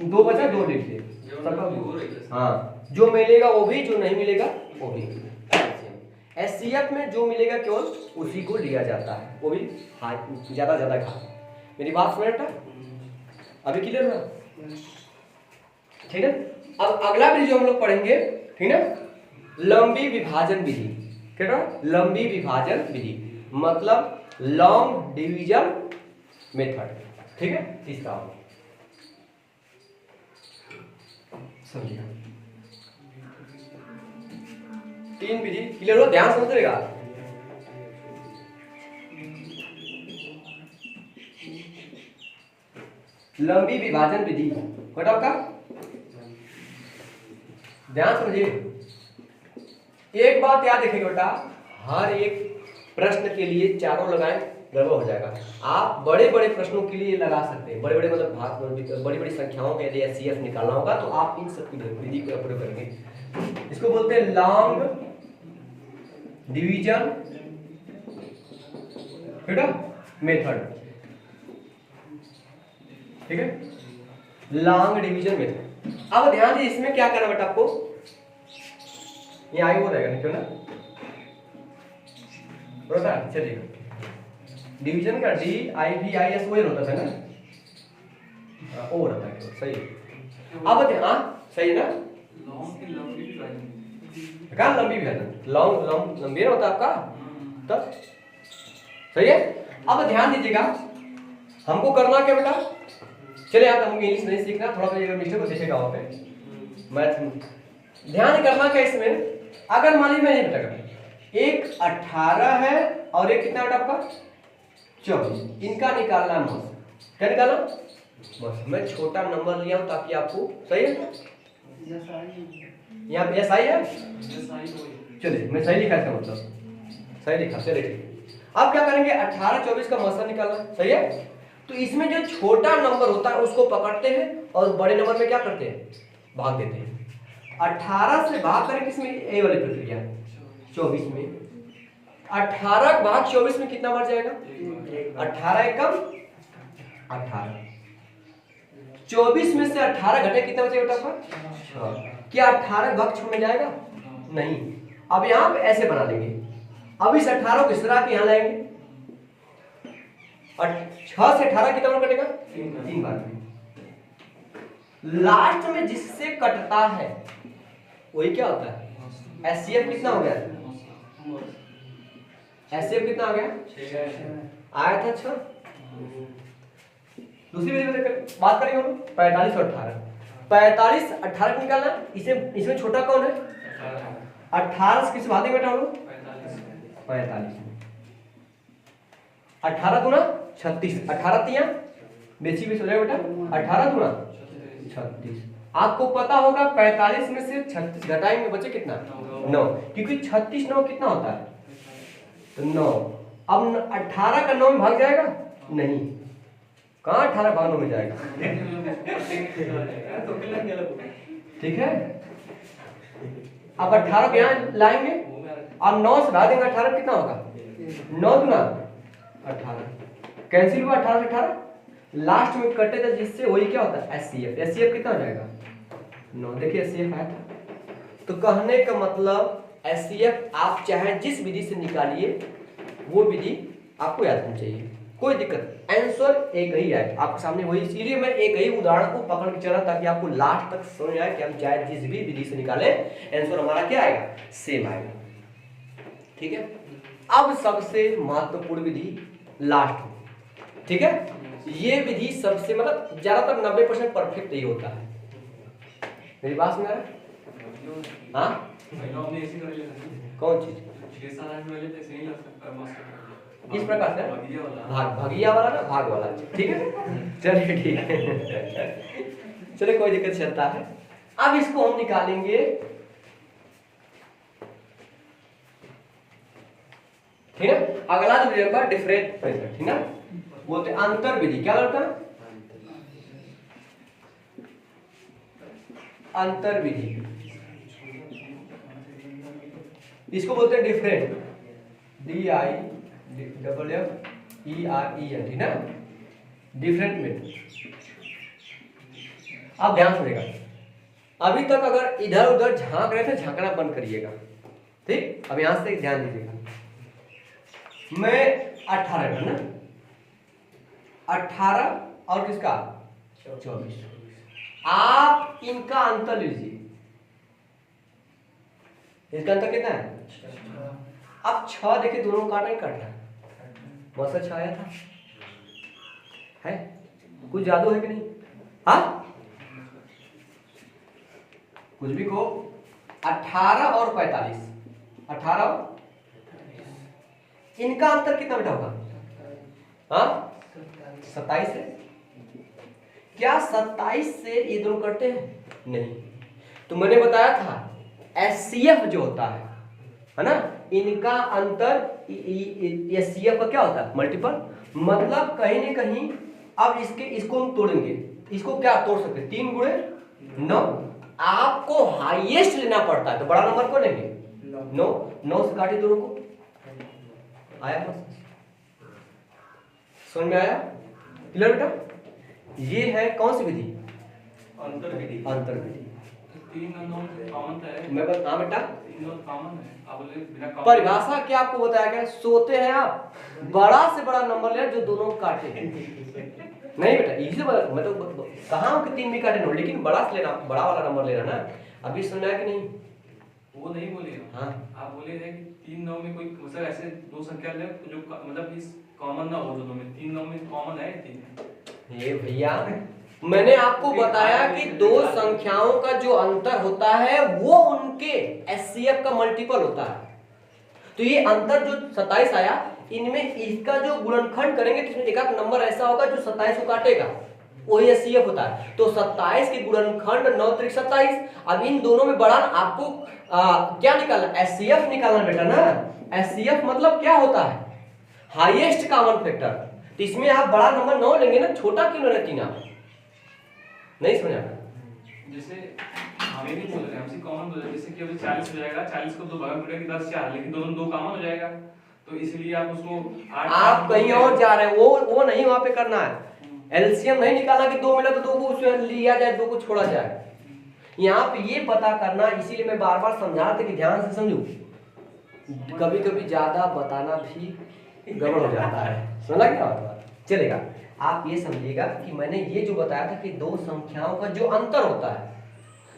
2 बचा 2 ले लीजिए। हाँ, जो मिलेगा वो भी, जो नहीं मिलेगा वो भी। एचसीएफ में जो मिलेगा केवल उसी को लिया जाता है, वो भी ज्यादा घात। मेरी बात समझ रहा? अभी क्लियर हुआ? ठीक है। अब अगला विधि जो हम लोग पढ़ेंगे, ठीक है, लंबी विभाजन विधि। क्या? लंबी विभाजन विधि मतलब लॉन्ग डिवीजन मेथड, ठीक है। तीसरा समझिएगा, 3 विधि क्लियर हो, ध्यान समझिएगा। लंबी विभाजन विधि बेटा आपका ध्यान समझिए। एक बात याद रखिएगा बेटा, हर एक प्रश्न के लिए चारों लगाएं गड़बड़ हो जाएगा। आप बड़े बड़े प्रश्नों के लिए लगा सकते हैं, बड़े बड़े मतलब बड़ी बड़ी संख्याओं के यदि एचसीएफ निकालना होगा तो आप इन सब की विधि का प्रयोग करेंगे। इसको बोलते हैं लॉन्ग डिवीजन बेटा मेथड, ठीक है, लॉन्ग डिवीजन मेथड। अब ध्यान दीजिए, इसमें क्या करना बेटा आपको, ये आई हो रहेगा क्यों ना बेटा, चलिए डिवीजन का D I V I S वही होता था ना, ओ रहता है सही। अब हाँ सही है ना, लॉन्ग की लंबी विभाजन, कहाँ लंबी विभाजन, लॉन्ग लंबी होता है आपका, तब सही है। अब ध्यान दीजिएगा, हमको करना क्या बेटा, चले आप हमको इंग्लिश नहीं सीखना, थोड़ा सा मिस्टेक को देखेगा वहाँ पे मैथ। ध्यान करना क्या इसमें, अगर मान लीजिए मैं ये बेटा एक 18 है और एक कितना बेटा आपका 24, इनका निकालना है बस। क्या निकालना? बस मैं छोटा नंबर लिया हूं ताकि आपको सही है, यहाँ पे सही है, चलिए मैं सही लिखा इसका मतलब सही लिखा, चलिए ठीक। अब क्या करेंगे, 18 24 का मसला निकालना, सही है। तो इसमें जो छोटा नंबर होता है उसको पकड़ते हैं और बड़े नंबर में क्या करते हैं, भाग देते हैं। 18 से भाग करें किसमें, ए वाली प्रक्रिया 24 में। 18 भाग 24 में कितना बार जाएगा, 18 एक कम 18, 24 में से 18 घटे कितना बचेगा बेटा आपका? 6। क्या 18 गक्ष में जाएगा? नहीं। अब यहाँ पे ऐसे बना देंगे, अब इस 18 को इस तरह के यहाँ लाएंगे और 6 से 18 कितना बार कटेगा? 3 बार में। लास्ट में जिससे कटता है वही क्या होता है? एचसीएफ कितना हो गया? एचसीएफ कितना आ गया? आया था 6। दूसरी विधि में बात करेंगे हम 45 और 18। 45 18 निकालना, इसे इसमें छोटा कौन है? 18 से किस भाग में बेटा हम लोग? 45। 18 गुना 36, 18 तिया बेची भी हो जाएगा बेटा, 18 गुना 36। आपको पता होगा 45 में से 36 घटाएंगे बचे कितना? 9, क्योंकि 36 9 कितना होता है? तो 9। अब 18 का 9 में भाग जाएगा? नहीं। कहाँ 18 भाग 9 में जाएगा? ठीक है। अब 18 को यहाँ लाएंगे, अब 9 से भाग देंगे 18 कितना होगा? 9 गुना 18, कैंसिल हुआ 18 से 18, लास्ट में कटेगा जिससे वही क्या होता है? एचसीएफ। एचसीएफ कितना हो जाएगा? 9। देखिए एचसीएफ आया था। तो कहने का मतलब एचसीएफ आप चाहे जिस विधि से निकालिए वो विधि आपको याद होनी चाहिए, कोई दिक्कत, आंसर एक ही आए आपके सामने वही। इसीलिए मैं एक ही उदाहरण को पकड़ के चला ताकि आपको लास्ट तक समझ आए कि हम चाहे जिस भी विधि से निकालें आंसर हमारा क्या आएगा? सेम आएगा। ठीक है। अब सबसे महत्वपूर्ण विधि लास्ट में, ठीक है। ये विधि सबसे मतलब ज्यादातर 90% परफेक्ट ही होता है। मेरी बात सुन रहा है? हाँ, कौन चीज? किस प्रकार से? भागिया वाला ना, भाग वाला। ठीक है, चलिए ठीक है, चलिए कोई दिक्कत चलता है। अब इसको हम निकालेंगे, ठीक है। अगला जो विधि है डिफरेंट मेथड, ठीक है, बोलते हैं अंतर विधि। क्या होता है? अंतर विधि, इसको बोलते हैं डिफरेंट, DIFFERENT, ठीक ना, डिफरेंट मेथड। आप ध्यान सुनेगा, अभी तक अगर इधर उधर झांक रहे थे झांकना बंद करिएगा, ठीक। अब यहां से ध्यान दीजिएगा, मैं 18 ना, 18 और किसका 24, आप इनका अंतर लीजिए, इसका अंतर कितना है? अब 6 देखिए दोनों काटा ही काट रहा है, मौसा 6 आया था, है कुछ जादू है कि नहीं? हाँ, कुछ भी को 18 और 45, 18 और इनका अंतर कितना बेटा होगा? हाँ 27 है। क्या 27 से ये दोनों कटते हैं? नहीं। तो मैंने बताया था एचसीएफ जो होता है ना, इनका अंतर एचसीएफ का क्या होता है? मल्टीपल। मतलब कहीं ना कहीं अब इसको हम तोड़ेंगे, इसको क्या तोड़ सकते हैं? 3 गुणे 9। आपको हाईएस्ट लेना पड़ता है, तो बड़ा नंबर को लेंगे 9। 9 से काटे दोनों को, आया बस, समझ में आया? क्लियर बेटा? ये है कौन सी विधि? अंतर विधि। अंतर विधि। 3 नोट कॉमन है। मैं बस, हाँ बेटा 3 नोट कॉमन है, आप बोले बिना कॉमन। परिभाषा क्या आपको बताया गया? सोते हैं आप, बड़ा से बड़ा नंबर ले जो दोनों काटे। नहीं बेटा, इसे मैं तो कहाँ कि 3 भी काटे, लेकिन बड़ा से लेना, बड़ा वाला नंबर लेना ना। अभी सुना है कि नहीं? वो नहीं बोले। हाँ, आप बोले हैं कि 3 9 में कोई मतलब ऐसे दो संख्या ले जो मतलब इस कॉमन ना हो दोनों में। 3 9 में कॉमन है 3। ये भैया मैंने आपको बताया कि दो संख्याओं का जो अंतर होता है वो उनके एचसीएफ का मल्टीपल होता है। तो ये अंतर जो 27 आया, इनमें इसका जो गुणनखंड करेंगे तो इसमें एक नंबर ऐसा होगा जो 27 को काटेगा, वही एचसीएफ होता है। तो 27 के गुणनखंड 9 त्रिक 27। अब इन दोनों में बड़ा आपको क्या निकालना? एचसीएफ निकालना बेटा ना। एचसीएफ मतलब क्या होता है? Highest common factor. तो इसमें आप बड़ा नंबर 9 लेंगे ना, छोटा क्यों लेना 3? आप नहीं समझ आया? जैसे हमें भी बोल रहे हैं, हमसे कॉमन बोल रहे हैं, जैसे कि अभी 40 हो जाएगा, 40 को 2 भाग में टूटेगा 10 4, लेकिन दोनों 2 कॉमन हो जाएगा, तो इसलिए आप उसको 8। आप कहीं और जा रहे हैं, वो नहीं वहां पे करना है। एलसीएम नहीं निकालना कि 2 मिला तो 2 को उसमें लिया जाए, 2 को छोड़ा जाए। यहाँ पे ये पता करना, इसीलिए मैं बार बार समझा रहा था कि ध्यान से समझो, कभी कभी ज्यादा बताना भी गड़बड़ हो जाता है, समझ क्या बात चलेगा। आप ये समझिएगा कि मैंने ये जो बताया था कि दो संख्याओं का जो अंतर होता है,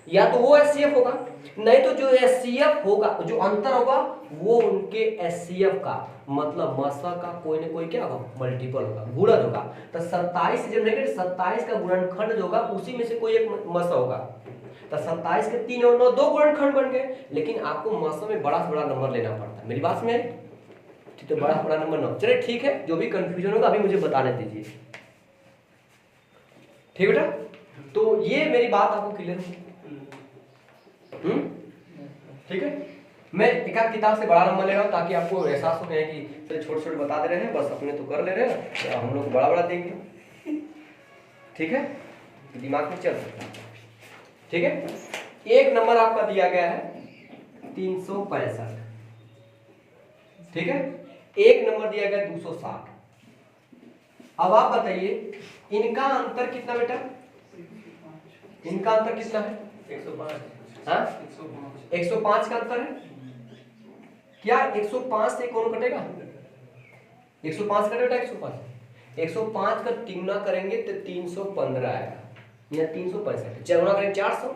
या तो वो एचसीएफ होगा, नहीं तो जो एचसीएफ होगा, जो अंतर होगा वो उनके एचसीएफ का मतलब मसा का कोई ना कोई क्या होगा, मल्टीपल होगा, गुणज होगा। तो 27 जब लेंगे 27 का गुणनखंड जो होगा उसी में से कोई एक मसा होगा। तो 27 के 3 और 9 2 गुणनखंड बन गए, लेकिन आपको मसा में बड़ा से बड़ा नंबर लेना पड़ता है। मेरी बात में ठीक, तो बड़ा से बड़ा नंबर 9। चलिए ठीक है, जो भी कंफ्यूजन होगा अभी मुझे बताने दीजिए, ठीक बेटा। तो ये मेरी बात आपको क्लियर है? ठीक है। मैं एक आध किताब से बड़ा नंबर ले रहा हूँ ताकि आपको एहसास हो गया कि छोटे छोटे बता दे रहे हैं, बस अपने तो कर ले रहे हैं, तो हम लोग बड़ा बड़ा देंगे, ठीक है, दिमाग में चल सकता है, ठीक है। एक नंबर आपका दिया गया है 365, ठीक है, एक नंबर दिया गया 260। अब आप बताइए इनका अंतर कितना बेटा, इनका अंतर कितना है? 105। हाँ 105 का अंतर है क्या? 105 से कौन कटेगा? 105 कटेगा, 105 का 3 गुना करेंगे तो 315 आएगा, यहाँ 365, 4 गुना करेंगे 400,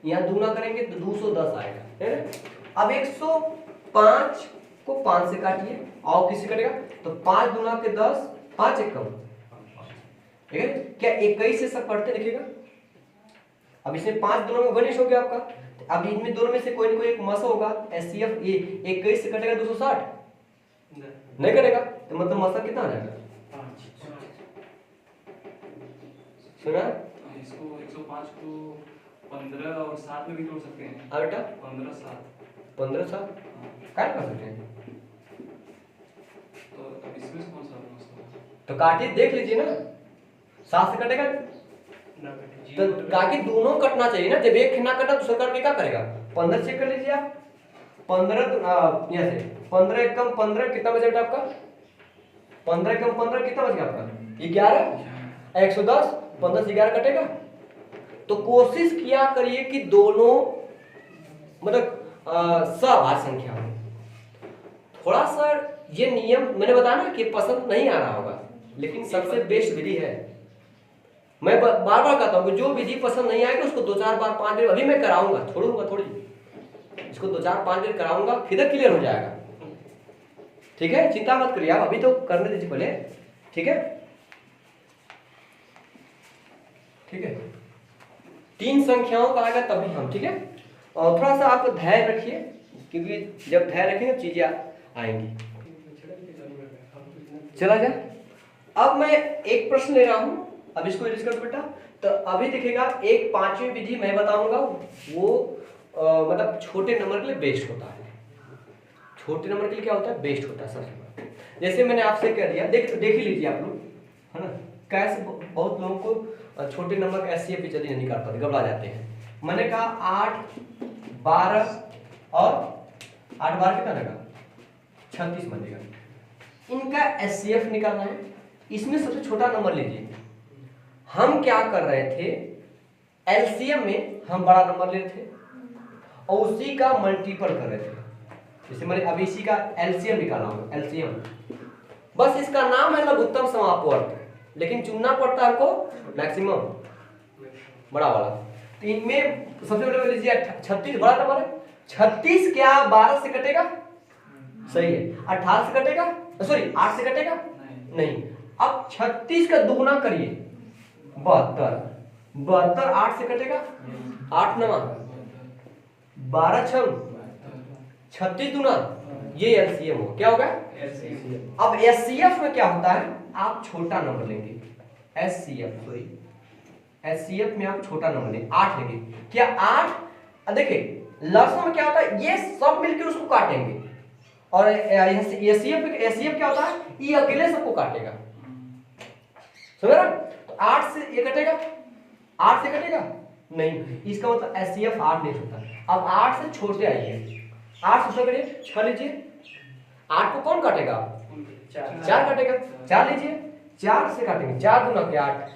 यहाँ 2 गुना करेंगे तो 210 आएगा, है ना। अब 105 को 5 से काटिए, और किससे कटेगा? तो 5 गुना के 10, 5 एक कम, ठीक है। क्या 21 से सब कटते दिखेगा? अब इसमें 5 दोनों में गणित हो गया आपका। अब इनमें दोनों में से कोई ना कोई एक मसा होगा, एचसीएफ। ये 21 से कटेगा 260 नहीं कटेगा, तो मतलब मसा कितना आ जाएगा? 5। सुना? इसको 105 को 15 और 7 में भी जोड़ सकते हैं। हाँ बेटा, 15 7 क्या कर सकते हैं? तो अब इसमें से कौन सा मसा? तो काटिए, देख लीजिए ना, 7 से कटेगा तो ताकि दोनों कटना चाहिए ना। जब एक ना कटा तो दूसरा कट क्या करेगा? 15 चेक कर लीजिए आप, 15 यहाँ से 15 एक कम 15 कितना बचा बेटा आपका? 15 कम 15 कितना बच गया आपका? 11, 110, 15 से 11 कटेगा। तो कोशिश किया करिए कि दोनों मतलब सभाज्य संख्या हो। थोड़ा सा ये नियम मैंने बताया ना कि पसंद नहीं आ रहा होगा, लेकिन सबसे बेस्ट विधि है। मैं बार बार कहता हूँ कि जो विधि पसंद नहीं आएगी उसको 2 4 बार 5 बार, अभी मैं कराऊंगा, छोड़ूंगा थोड़ी, इसको 2 4 5 बार कराऊंगा, फिर क्लियर हो जाएगा, ठीक है। चिंता मत करिए आप, अभी तो करने दीजिए पहले, ठीक है, ठीक है। 3 संख्याओं का आएगा तभी हम, ठीक है। और थोड़ा सा आप धैर्य रखिए, क्योंकि जब धैर्य रखेंगे चीजें आएंगी। चला जाए। अब मैं एक प्रश्न ले रहा हूं, अब इसको डिस्कस बेटा। तो अभी दिखेगा एक 5वीं विधि मैं बताऊंगा, वो मतलब छोटे नंबर के लिए बेस्ट होता है। छोटे नंबर के लिए क्या होता है? बेस्ट होता है सबसे। जैसे मैंने आपसे कह दिया, देख ही लीजिए आप लोग, है ना। कैसे बहुत लोगों को छोटे नंबर का एचसीएफ भी जल्दी नहीं निकाल पाते, घबरा जाते हैं। मैंने कहा 8 12 और 8 12 कितना लगा? 36 बनेगा। इनका एचसीएफ निकालना है। इसमें सबसे छोटा नंबर लीजिए। हम क्या कर रहे थे, एलसीएम में हम बड़ा नंबर ले रहे थे और उसी का मल्टीपल कर रहे थे। जैसे मैंने अभी इसी का एलसीएम निकाला हूं, एलसीएम, बस इसका नाम है लघुत्तम समापवर्त, लेकिन चुनना पड़ता है आपको मैक्सिमम बड़ा वाला। तो इनमें सबसे बड़ा लीजिए 36 बड़ा नंबर है। 36 क्या 12 से कटेगा? सही है। 18 से कटेगा? सॉरी 8 से कटेगा? नहीं। अब 36 का दुगुना करिए, 72, 72 8 से कटेगा? 8 9 12 6 36 दूना, ये एलसीएम हो, क्या होगा? अब एचसीएफ में क्या होता है, आप छोटा नंबर लेंगे। एचसीएफ सॉरी एचसीएफ में आप छोटा नंबर लेंगे, 8 लेंगे। क्या 8? देखिए लफ्ज में क्या होता है, ये सब मिलकर उसको काटेंगे, और एचसीएफ क्या होता है, ये अकेले सबको काटेगा, समझ रहे? तो 8 से ये कटेगा, 8 से कटेगा नहीं, इसका मतलब एचसीएफ 8 नहीं होता। अब 8 से छोटे आइए, 8 से करिए 6 लीजिए। 8 को कौन काटेगा? 4 काटेगा। 4 लीजिए, 4 से काटेंगे, 4 दूना के 8,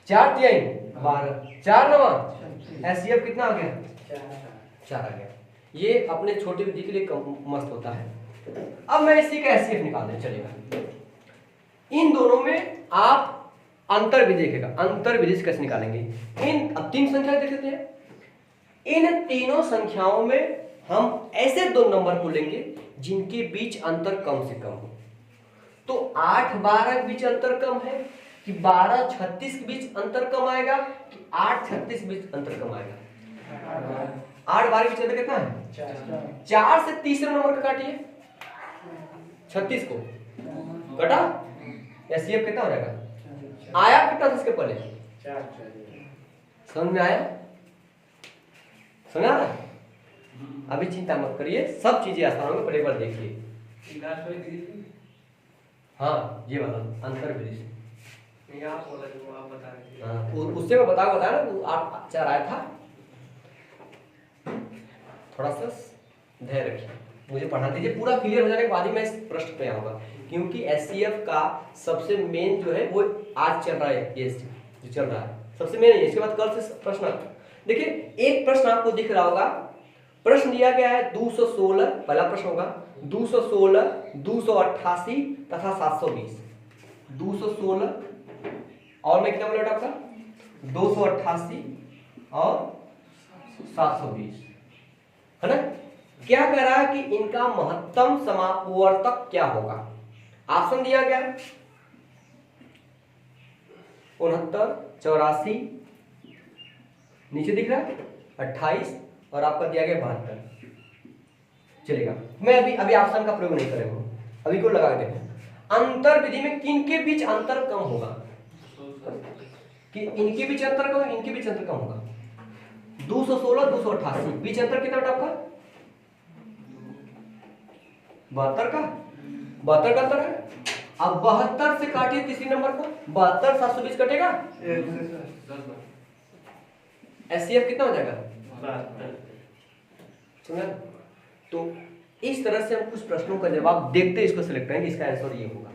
4 3 12, 4 9 एचसीएफ कितना आ गया? 4 आ गया। ये अपने छोटे विधि के लिए मस्त होता है। अब मैं इसी का एचसीएफ निकाल दे चलेगा। इन दोनों में आप अंतर विधि देखेगा, अंतर विधि से कैसे निकालेंगे। इन अब 3 संख्या देख लेते हैं। इन तीनों संख्याओं में हम ऐसे 2 नंबर को लेंगे जिनके बीच अंतर कम से कम हो। तो 8 12 के बीच अंतर कम है कि 12 36 के बीच अंतर कम आएगा कि 8 36 के बीच अंतर कम आएगा? 8 12 के बीच अंतर कितना है? 4 से तीसरे नंबर का काटिए, 36 को कटा, एचसीएफ कितना हो जाएगा? आया कितना था इसके पहले? 4। समझ में आया? सुना रहा? अभी चिंता मत करिए, सब चीजें आसान होंगी, पर एक बार देखिए। हाँ ये वाला अंतर विधि से आप बोला जो आप बता रहे थे। हाँ उससे मैं बताया ना, 8 4 आया था। थोड़ा सा धैर्य रखिए, मुझे पढ़ा दीजिए, पूरा क्लियर हो जाने के बाद ही मैं इस प्रश्न पे आऊंगा, क्योंकि एचसीएफ का सबसे मेन जो है वो आज चल रहा है, ये जो चल रहा है सबसे मेन है। इसके बाद कल से प्रश्न देखिए, एक प्रश्न आपको दिख रहा होगा, प्रश्न दिया गया है 216, पहला प्रश्न होगा 216, 288 तथा 720। 216 और में कितना मिनट आपका? 288 और 720 है ना। क्या कह रहा है कि इनका महत्तम समापवर्तक क्या होगा? ऑप्शन दिया गया 69, 84, नीचे दिख रहा है 28 और आपका दिया गया 72। चलेगा, मैं अभी ऑप्शन का प्रयोग नहीं करेंगे, अभी को लगा के देखें। अंतर विधि में किनके बीच अंतर कम होगा? कि इनके बीच अंतर कम, इनके बीच अंतर कम होगा। 216 288 बीच अंतर कितना बेटा आपका? 72 का, 72 का अंतर है। अब 72 से काटिए तीसरी नंबर को, 72 720 कटेगा, एचसीएफ कितना हो जाएगा? 72। समझा? तो इस तरह से हम कुछ प्रश्नों का जवाब देखते इसको सिलेक्ट करेंगे, इसका आंसर ये होगा।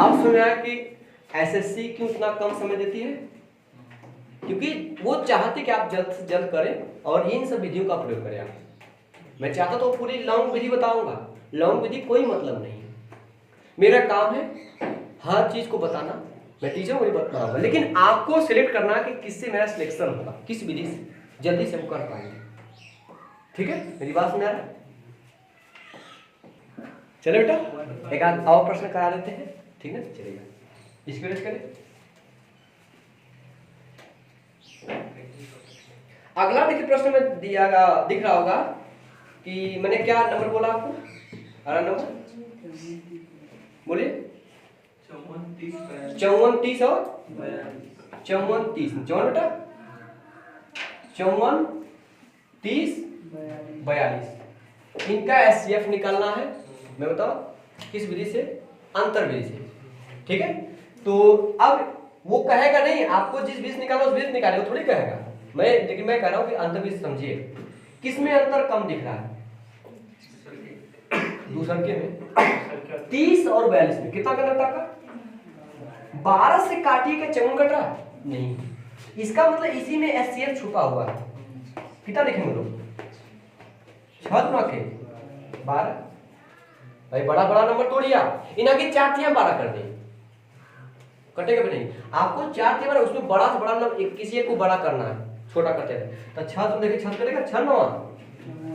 आप सुना कि एसएससी क्यों इतना कम समय देती है? क्योंकि वो चाहती कि आप जल्द से जल्द करें और इन सब विधियों का प्रयोग करें आप। मैं चाहता तो पूरी लॉन्ग विधि बताऊंगा, लॉन्ग विधि कोई मतलब नहीं, मेरा काम है हर चीज को बताना, मैं टीचर वही बताऊंगा, लेकिन आपको सिलेक्ट करना कि किससे मेरा सिलेक्शन होगा, किस विधि से जल्दी से हम कर पाएंगे। ठीक है, मेरी बात सुना रहा? चलो बेटा एक आध और प्रश्न करा लेते हैं, ठीक है चलेगा, इसकी वजह करें। अगला देखिए प्रश्न में दिख रहा होगा कि मैंने क्या नंबर बोला आपको? अगला नंबर बोलिए। 54 30 और 54 30, 54 बेटा 54 30 42। इनका एचसीएफ निकालना है, मैं बताऊं किस विधि से? अंतर विधि से। ठीक है, तो अब वो कहेगा नहीं आपको जिस विधि से निकालो उस विधि से निकाले, वो थोड़ी कहेगा, लेकिन मैं कह रहा हूं कि अंतर विधि समझिए। किसमें अंतर कम दिख रहा है? दूसरे में 30 और 42 में कितना का लगता है? 12 से काटिए क्या 54 कट रहा है? नहीं, इसका मतलब इसी में एचसीएफ छुपा हुआ है। कितना लिखेंगे लोग? 6 गुना के 12। भाई बड़ा बड़ा नंबर तोड़िए, इन आगे 4 3 12 कर दें, कटेगा भी नहीं। आपको 4 3 12 उसमें बड़ा से बड़ा नंबर किसी एक को बड़ा करना है, छोटा करते हैं तो 6 तुम देखिए 6 करेगा 6 9,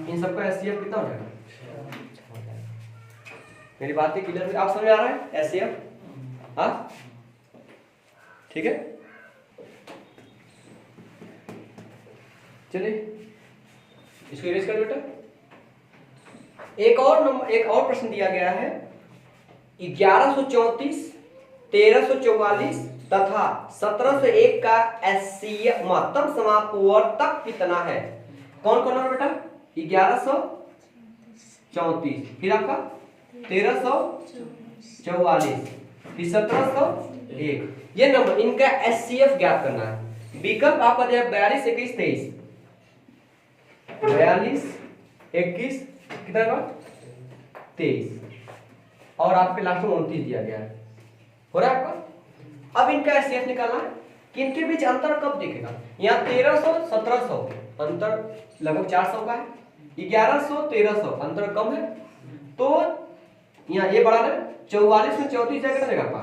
इन सबका एचसीएफ कितना हो जाएगा? मेरी बात ही क्लियर, आप समझ आ रहा है एचसीएफ? हाँ ठीक है, चलिए इसको इरेज कर बेटा। एक और प्रश्न दिया गया है 1134, 1344 तथा 1701 का एचसीएफ महत्तम समापवर्तक कितना है? कौन कौन है बेटा? 1134, फिर आपका 1344, फिर 1701, ये नंबर इनका एचसीएफ ज्ञात करना है। विकल्प आपका दिया 42 21 23, 42 21 कितना का 23 और आपके लास्ट में 29 दिया गया है, हो रहा है आपका। अब इनका एचसीएफ निकालना है, कि इनके बीच अंतर कब दिखेगा। यहाँ 1300 1700 अंतर लगभग 400 का है, 1100 1300 अंतर कम है, तो यहाँ ये बड़ा है। 44 में 34 जाएगा ना आपका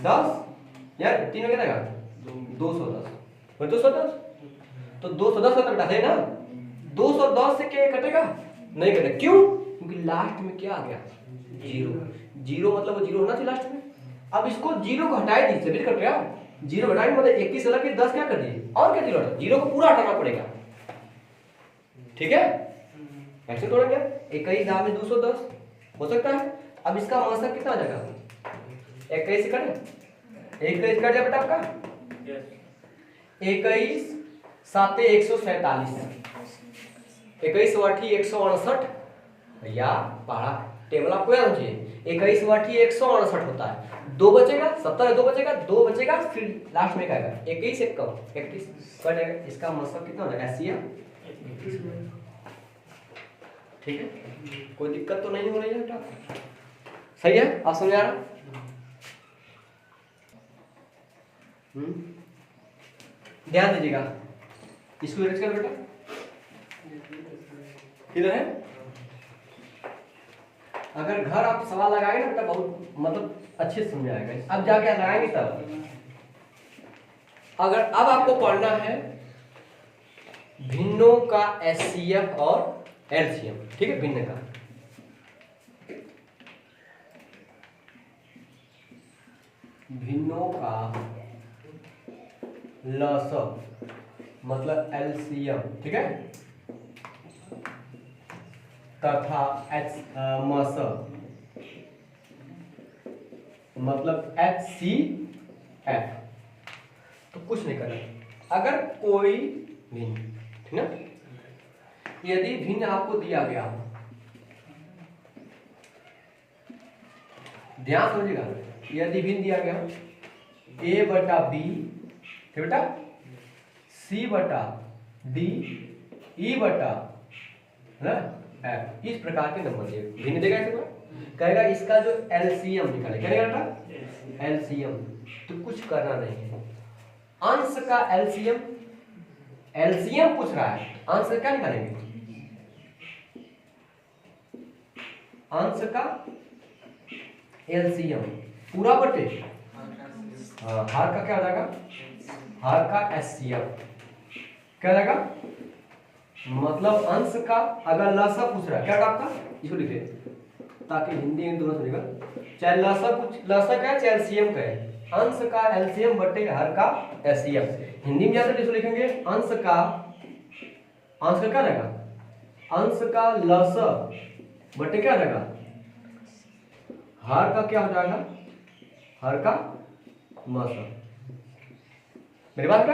10 यार 3 में कितना आएगा 210 और 210 तो 210 का बेटा है ना 210 से क्या कटेगा नहीं कटेगा। क्यों? क्योंकि लास्ट में क्या आ गया जीरो। जीरो मतलब वो जीरो होना चाहिए लास्ट में। अब इसको जीरो को हटाए दीजिए सभी कट गया। जीरो हटाए मतलब 21 अलग के 10 क्या कर दिए और क्या जीरो हटा जीरो को पूरा हटाना पड़ेगा। ठीक है ऐसे तोड़ा गया 21 दाम में 210 हो सकता है। अब इसका मासक कितना आ जाएगा 21 से कटे 21 कट जाए बेटा आपका 21 7 147 21 वाठी 168 या पढ़ा टेबल आपको याद होना चाहिए 21 वाठी 168 होता है। 2 बचेगा 70 2 बचेगा 2 बचेगा फिर लास्ट में क्या आएगा 21 एक कम 31 कट जाएगा। इसका मतलब कितना हो जाएगा 80। ठीक है कोई दिक्कत तो नहीं हो रही है बेटा सही है आप समझ आ रहा। ध्यान दीजिएगा इसको इरेज कर बेटा किधर है। अगर घर आप सवाल लगाएंगे ना बेटा बहुत मतलब अच्छे से समझाएगा। अब जाके लगाएंगे तब अगर अब आपको पढ़ना है भिन्नों का एचसीएफ और एलसीएम। ठीक है भिन्न का भिन्नों का लसक मतलब एलसीएम। ठीक है तथा मसक मतलब HCF। तो कुछ नहीं करना अगर कोई भिन्न ठीक ना यदि भिन्न आपको दिया गया ध्यान समझिएगा यदि भिन्न दिया गया A बटा B ठीक बेटा C बटा D E बटा F इस प्रकार के नंबर दिए भिन्न देगा ऐसे कहेगा इसका जो एलसीएम निकाले क्या निकालता एलसीएम। तो कुछ करना नहीं है अंश का एलसीएम एलसीएम पूछ रहा है अंश क्या निकालेंगे अंश का एलसीएम पूरा बटे हार का क्या आ जाएगा हार का एचसीएफ क्या जाएगा मतलब अंश का अगर लसा पूछ रहा है क्या आपका इसको लिखे ताकि हिंदी में दोनों समझेगा चाहे लसा कुछ लसा का है चाहे एलसीएम का है अंश का एलसीएम बटे हर का एचसीएफ। हिंदी में जैसे इसको लिखेंगे अंश का क्या रहेगा अंश का लसा बटे क्या रहेगा हर का क्या हो जाएगा हर का मसा। मेरी बात का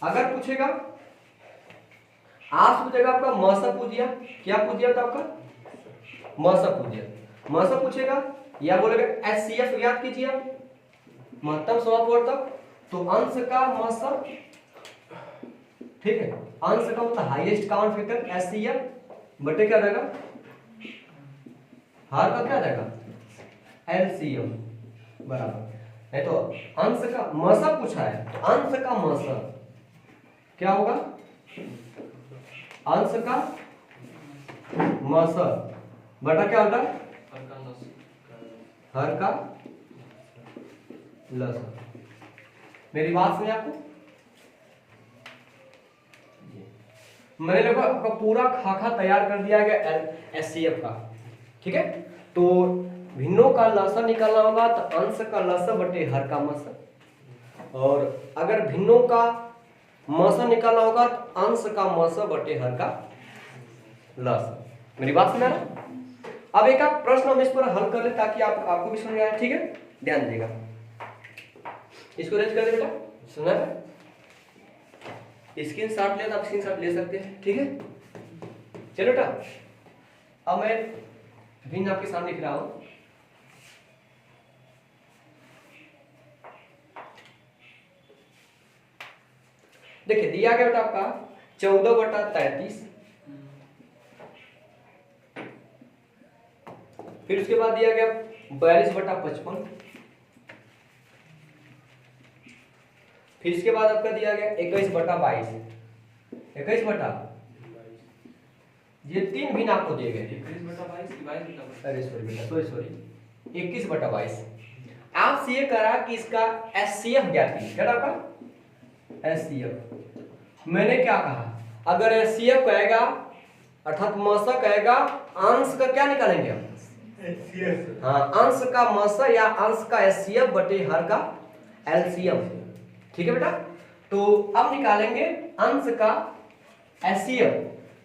अगर पूछेगा आप पूछेगा आपका मसा पूछ दिया क्या पूछ दिया था आपका मसा पूछ दिया मसा पूछेगा या बोलेगा एचसीएफ याद कीजिए आप महत्तम समापवर्तक तो अंश का मसा ठीक है अंश का मतलब हाईएस्ट कॉमन फैक्टर एचसीएफ बटे क्या रहेगा हार का क्या रहेगा एलसीएम बराबर नहीं तो अंश का मसा पूछा है तो अंश का मसा क्या होगा अंश का मसा बटा क्या होगा हर का लसा। मेरी बात सुनिए आपको मैंने देखो आपका पूरा खाका तैयार कर दिया गया एचसीएफ का। ठीक है तो भिन्नों का लसा निकालना होगा तो अंश का लसा बटे हर का मसा और अगर भिन्नों का मसा निकालना होगा तो अंश का मसा बटे हर का लसा। मेरी बात सुना ना। अब एक आप प्रश्न हम इस पर हल कर ले ताकि आपको भी समझ आए। ठीक है ध्यान दीजिएगा इसको रेज कर दे बेटा सुना स्क्रीन शॉट ले तो आप स्क्रीन शॉट ले सकते हैं। ठीक है चलो बेटा अब मैं भिन्न आपके सामने लिख रहा हूं देखिए दिया गया बेटा आपका 14/33 फिर उसके बाद दिया गया 42/55 फिर इसके बाद आपका दिया गया 21/22, 21/, ये 3 भिन्न आपको दिए गए। 21/22 अरे सॉरी बेटा, सॉरी 21/22। आपसे ये करा कि इसका एचसीएफ ज्ञात कीजिए। क्या आपका एचसीएफ, मैंने क्या कहा, अगर एचसीएफ कहेगा अर्थात मसा कहेगा, अंश का क्या निकालेंगे हम? हाँ, अंश का मसा या अंश का एचसीएफ बटे हर का एलसीएम। ठीक है बेटा, तो अब निकालेंगे अंश का एचसीएफ।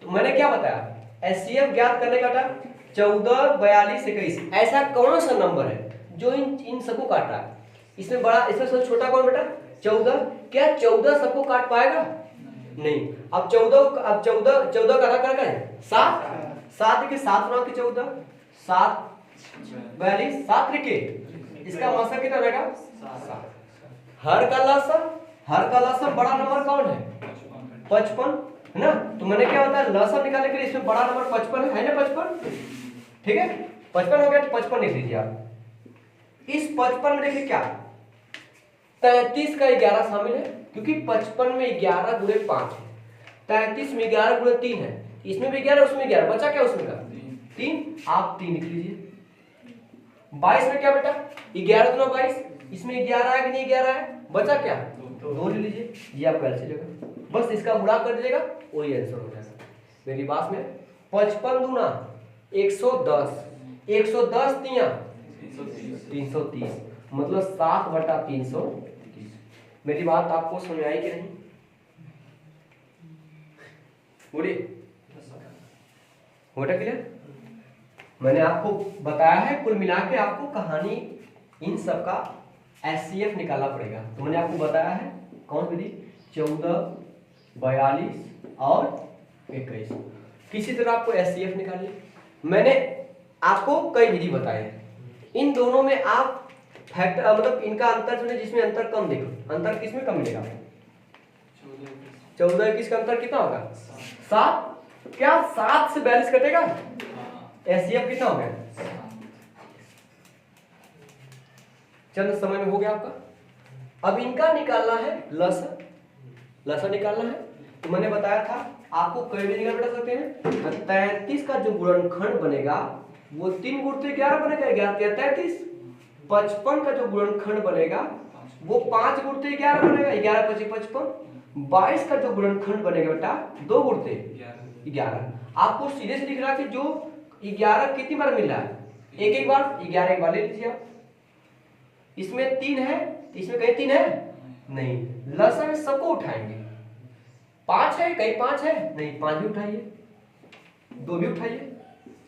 तो मैंने क्या बताया, एचसीएफ ज्ञात करने का था 14, 42, 21। ऐसा कौन सा नंबर है जो इन सबको काट रहा है? इसमें बड़ा, इसमें सबसे छोटा कौन बेटा? 14। क्या 14 सबको काट पाएगा? नहीं। अब 14 का आधा क्या है? 7 के 7 के 14, 7 42, 7 के इसका मसा कितना रहेगा? 7। हर का लसा बड़ा नंबर कौन है? 55 है ना। तो मैंने क्या होता है, लसा निकालने के लिए इसमें बड़ा नंबर 55 है ना, 55। ठीक है, 55 हो गया तो 55 लिख लीजिए आप। इस 55 में देखिए क्या 33 का 11 शामिल है, क्योंकि 55 में 11 गुणे 5 है, 33 में 11 गुणे 3 है, इसमें भी 11 उसमें 11, बचा क्या उसमें का 3, आप 3 लिख लीजिए। 22 में क्या बेटा 11 दूना 22, इसमें 11 है कि नहीं 11 है, बचा क्या 2 ले लीजिए, ये आपका आंसर होगा। बस इसका गुणा कर दीजिएगा, वही आंसर हो जाएगा। मेरी बात में 55 दूना 110, 110 तिया 330, मतलब 7/330। मेरी बात आपको समझ आई कि नहीं? बोलिए, बेटा क्लियर? मैंने आपको बताया है, कुल मिला के आपको कहानी इन सब का एचसीएफ निकालना पड़ेगा। तो मैंने आपको बताया है कौन विधि, 14, 42 और 21। किसी तरह आपको एचसीएफ निकालिए। मैंने आपको कई विधि बताए हैं, इन दोनों में आप फैक्टर मतलब इनका अंतर चुने जिसमें अंतर कम देखो। अंतर किसमें कम मिलेगा? 14, 21 का अंतर कितना होगा? 7। क्या 7 से 42 कटेगा? एचसीएफ कितना हो गया? चंद समय में हो गया आपका। अब इनका निकालना है लसा निकालना है। तो मैंने बताया था आपको कई भी निकाल बता सकते हैं। 33 का जो गुणनखंड बनेगा वो 3 गुणित 11 बनेगा, 11 33। 55 का जो गुणनखंड बनेगा वो 5 गुणित 11 बनेगा, 11 × 25 55। 22 का जो गुणनखंड बनेगा बेटा 2 गुणित 11। आपको सीधे से लिख रहा है कि जो 11 कितनी बार मिल रहा है, एक बार, 11 एक बार ले लीजिए आप। इसमें 3 है, इसमें कहीं 3 है नहीं, लसा में सबको उठाएंगे। 5 है, कहीं 5 है नहीं, 5 भी उठाइए, 2 भी उठाइए,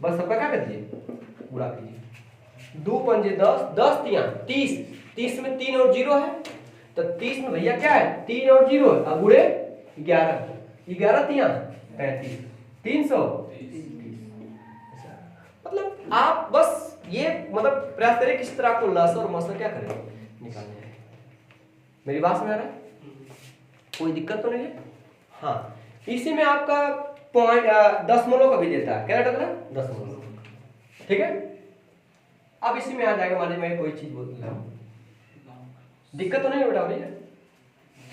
बस सबका क्या कर दीजिए, पूरा कीजिए। 2 पंजे 10, 10 तिया 30, 30 में 3 और 0 है, तो 30 में भैया क्या है 3 और 0, अब गुणे 11, 11 तिया 35, 330। मतलब आप बस ये मतलब प्रयास करें किस तरह आपको लसा और मसा क्या करें निकालना है। मेरी बात समझ आ रहा है? कोई दिक्कत तो नहीं है? हाँ, इसी में आपका पॉइंट 10 मोलों का भी देता है। क्या देता है? 10 मोलों। ठीक है, अब इसी में आ जाएगा, मान लीजिए मैं कोई चीज बोल रहा हूँ, दिक्कत तो नहीं बेटा भैया,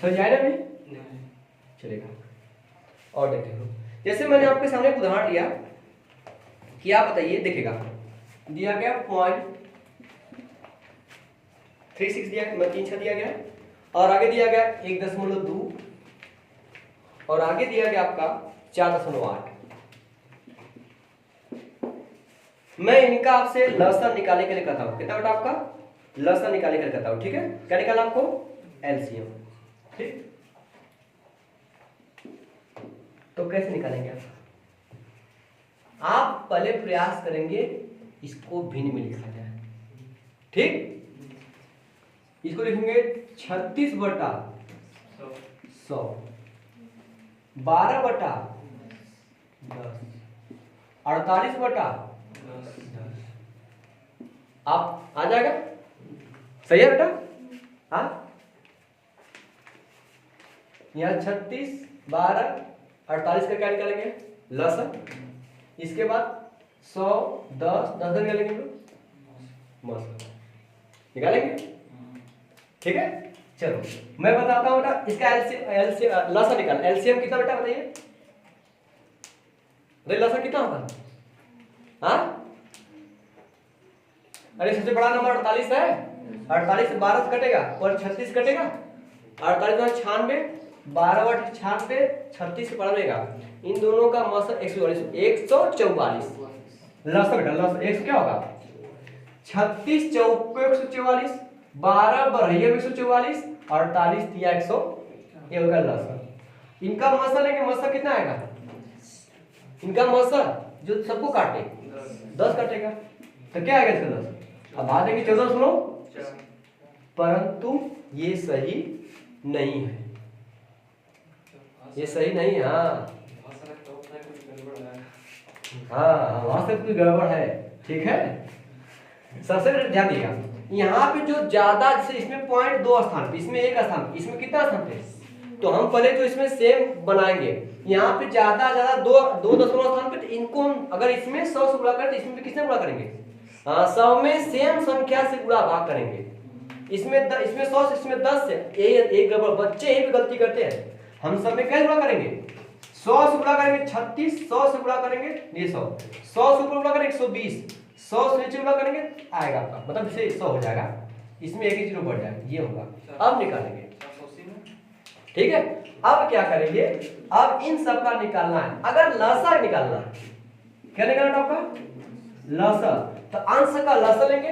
समझ आए ना भाई? चलेगा। और देखते हो, जैसे मैंने आपके सामने एक उदाहरण दिया कि आप बताइए, देखिएगा दिया गया 0.36 दिया गया, 3 दिया गया, और आगे दिया गया 1.2, और आगे दिया गया आपका 4.8। मैं इनका आपसे लसा निकालने के लिए कहता हूं, कितना बेटा आपका लसा निकालने के लिए कहता हूं। ठीक है, क्या निकालना आपको? एलसीएम। ठीक, तो कैसे निकालेंगे आप पहले प्रयास करेंगे इसको भिन्न में लिखा जाए। ठीक, इसको लिखेंगे 36/100, 12/10, 48/10। आप आ जाएगा, सही है बेटा? हाँ, यहाँ 36, 12, 48 का क्या निकालेंगे लसा, इसके बाद 100, 10 निकालेंगे मसा निकालेंगे। ठीक है, चलो मैं बताता हूँ बेटा, इसका एलसीएम लसा निकाल। एलसीएम कितना बेटा बताइए, लसा कितना होगा? हाँ अरे सबसे बड़ा नंबर 48 है, 48 से 12 से कटेगा और 36 कटेगा, 48 96, 12 बटे 96, 36 से बढ़ेगा। इन दोनों का मौसम 144 लसा बेटा, लसा 100 क्या होगा? 36 चौको 144, 12 बढ़िया 144, 48 दिया 100, ये होगा लसा। इनका मौसम लेंगे, मौसम कितना आएगा? इनका मौसम जो सबको काटे 10 कटेगा, तो क्या आएगा इसका 10? अब आ देंगे 14 सुनो, परंतु ये सही नहीं है, ये सही नहीं है। हाँ वहां से कुछ गड़बड़ है, ठीक है। सबसे ध्यान दिएगा, यहाँ पे जो ज्यादा, जैसे इसमें पॉइंट 2 स्थान पे, इसमें 1 स्थान पे, इसमें कितना स्थान पे, तो हम पहले तो इसमें सेम बनाएंगे। यहाँ पे ज्यादा दो दशमलव स्थान पे, तो इनको अगर इसमें 100 से गुणा करें तो इसमें भी किससे गुणा करेंगे? हाँ 100 में सेम संख्या से गुणा भाग करेंगे। इसमें 100 से, इसमें 10 से, एक गड़बड़, बच्चे यही पे गलती करते हैं। हम सब में क्या गुणा करेंगे? 100 से गुणा करेंगे 36, 100 से गुणा करेंगे ये 100 से गुणा करेंगे 120, 100 से नीचे गुणा करेंगे आएगा आपका, मतलब इसे 100 हो जाएगा, इसमें एक ही जीरो बढ़ जाएगा, ये होगा। अब निकालेंगे, ठीक है। अब क्या करेंगे, अब इन सब का निकालना है। अगर लसा निकालना है, क्या निकालना है आपका? लसा। तो अंश का लसा लेंगे,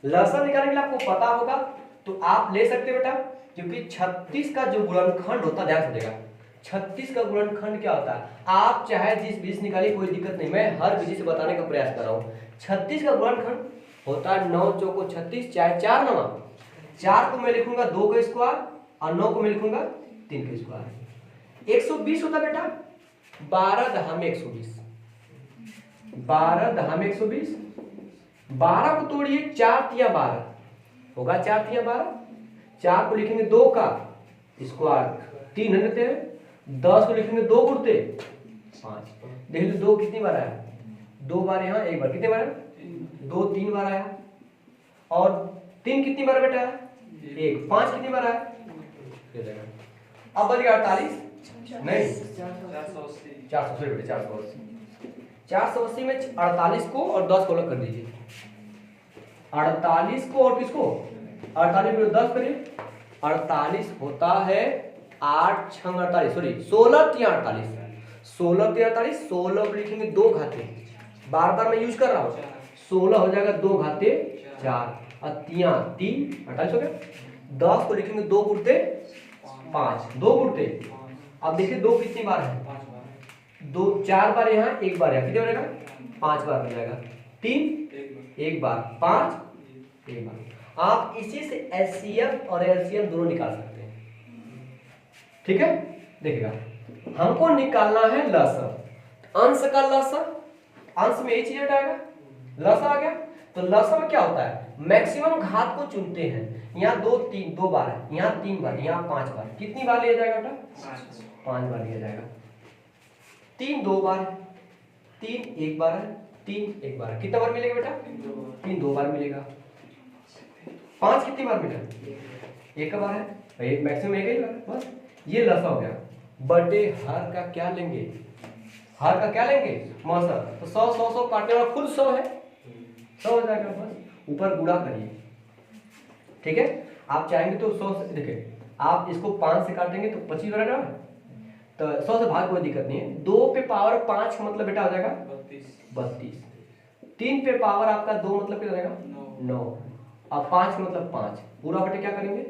लसा निकालने के लिए आपको पता होगा तो आप ले सकते हो बेटा, क्योंकि 36 का जो गुणनखंड होता है, ध्यान से देखिएगा, 36 का गुणनखंड क्या होता है, आप चाहे जिस विधि से निकालिए कोई दिक्कत नहीं, मैं हर विधि से बताने का प्रयास कर रहा हूँ। 36 का गुणनखंड होता है 9 चौको 36, चाहे 4 नवा, 4 को मैं लिखूंगा 2 का स्क्वायर और 9 को मैं लिखूंगा 3 का स्क्वायर। 120 होता बेटा 12 दहा में 120, 12 दहा में 120, 12 को तोड़िए, 4 तिया 12 होगा, 4 तिया 12, 4 को लिखेंगे 2 का स्क्वायर 3 लेते हैं, 10 को लिखेंगे 2 गुणते 5, देख लो 2 कितनी बार आया, 2 बार यहाँ, 1 बार, कितने बार आया? 2 3 बार आया, और 3 कितनी बार बेटा आया? 1, 5 कितनी बार आया? अब बच गया 48, नहीं 480 बेटे, 480 में 48 को और 10 को अलग कर दीजिए, 48 को और किसको, 48 में 10 करिए, 48 होता है 8 6 48, सॉरी 16 3 48, 16 3 48, 16 को लिखेंगे 2 घाते, बार बार मैं यूज कर रहा हूँ, 16 हो जाएगा 2 घाते 4 और 3 48 हो गया। 10 को लिखेंगे 2 गुणते 5, 2 गुणते, अब देखिए 2 कितनी बार है, 2 4 बार यहाँ, 1 बार यहाँ, कितने बनेगा? 5 बार बन जाएगा, 3 1 बार, 5 1 बार। आप इसी से एलसीएम और एलसीएम दोनों निकाल सकते हैं, ठीक है। देखिएगा हमको निकालना है लसा, अंश का लसा, अंश में ये चीज हटाएगा, लसा आ गया। तो लसा में क्या होता है, मैक्सिमम घात को चुनते हैं, यहाँ 2 बार है, यहाँ 3 बार, यहाँ 5 बार, कितनी बार लिया जाएगा बेटा? 5 बार लिया जाएगा। 3 2 बार है, 3 1 बार है, 3 1 बार है, कितना बार मिलेगा बेटा? 3 2 बार मिलेगा। 5 कितनी बार मिला? 1 बार है, एक मैक्सिमम एक ही बार, बस ये लसा हो गया। बटे हर का क्या लेंगे, हर का क्या लेंगे? मौसम। तो 100 100 100 काटने वाला खुद 100 है, 100 हो जाएगा, बस ऊपर गुणा करिए, ठीक है। आप चाहेंगे तो 100 से, देखिए आप इसको 5 से काटेंगे तो 25 बनेगा, तो 100 से भाग कोई दिक्कत नहीं है। 2 पे पावर 5 का मतलब बेटा हो जाएगा 32, 3 पे पावर आपका 2 मतलब क्या हो जाएगा 9, अब 5 का मतलब 5, पूरा बटे क्या करेंगे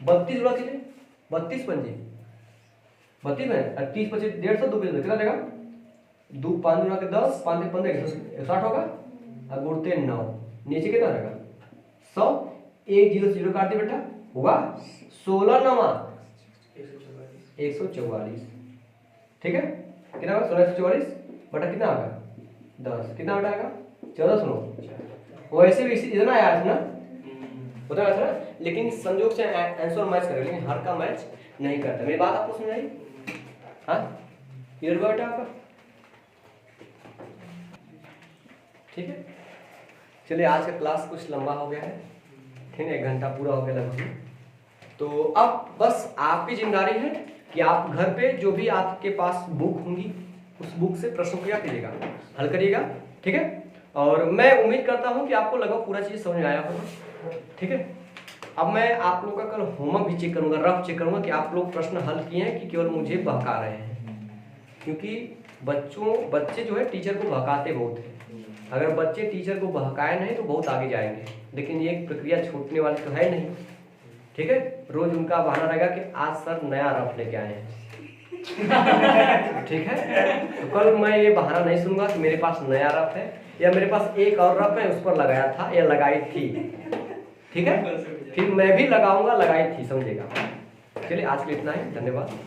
32 गुणा कीजिए, 32 पंजे 32 में 30 25 150, 2 कितना देगा 2 5 गुणा के 10, 5 से 15 160 होगा, और गुणते 9, नीचे कितना रहेगा 100, 1 0 0 काट दे बेटा, होगा 16 9 144, ठीक है। कितना होगा 16 144 बटा कितना होगा 10, कितना बटाएगा 14 सुनो, वैसे भी इतना आया है ना, होता है ना, लेकिन संयोग से आंसर मैच करेगा, लेकिन हर का मैच नहीं करता। मेरी बात आपको समझ आई? हाँ क्लियर हुआ बेटा आपका, ठीक है। चलिए आज का क्लास कुछ लंबा हो गया है, ठीक है, 1 घंटा पूरा हो गया लगभग। तो अब बस आपकी जिम्मेदारी है कि आप घर पे जो भी आपके पास बुक होंगी उस बुक से प्रश्नों को क्या करिएगा, हल करिएगा, ठीक है। और मैं उम्मीद करता हूँ कि आपको लगभग पूरा चीज़ समझ में आया होगा, ठीक है। अब मैं आप लोगों का कल होमवर्क भी चेक करूँगा, रफ चेक करूँगा कि आप लोग प्रश्न हल किए हैं कि केवल मुझे बहका रहे हैं, क्योंकि बच्चे जो है टीचर को बहकाते बहुत हैं। अगर बच्चे टीचर को बहकाए नहीं तो बहुत आगे जाएंगे, लेकिन ये प्रक्रिया छूटने वाली तो है नहीं, ठीक है। रोज उनका बहाना रहेगा कि आज सर नया रफ लेके आए हैं, ठीक है। तो कल मैं ये बहाना नहीं सुनूंगा कि मेरे पास नया रफ है या मेरे पास एक और रफ है उस पर लगाया था या लगाई थी, ठीक है। फिर मैं भी लगाऊंगा, लगाई थी, समझेगा। चलिए आज के लिए इतना ही, धन्यवाद।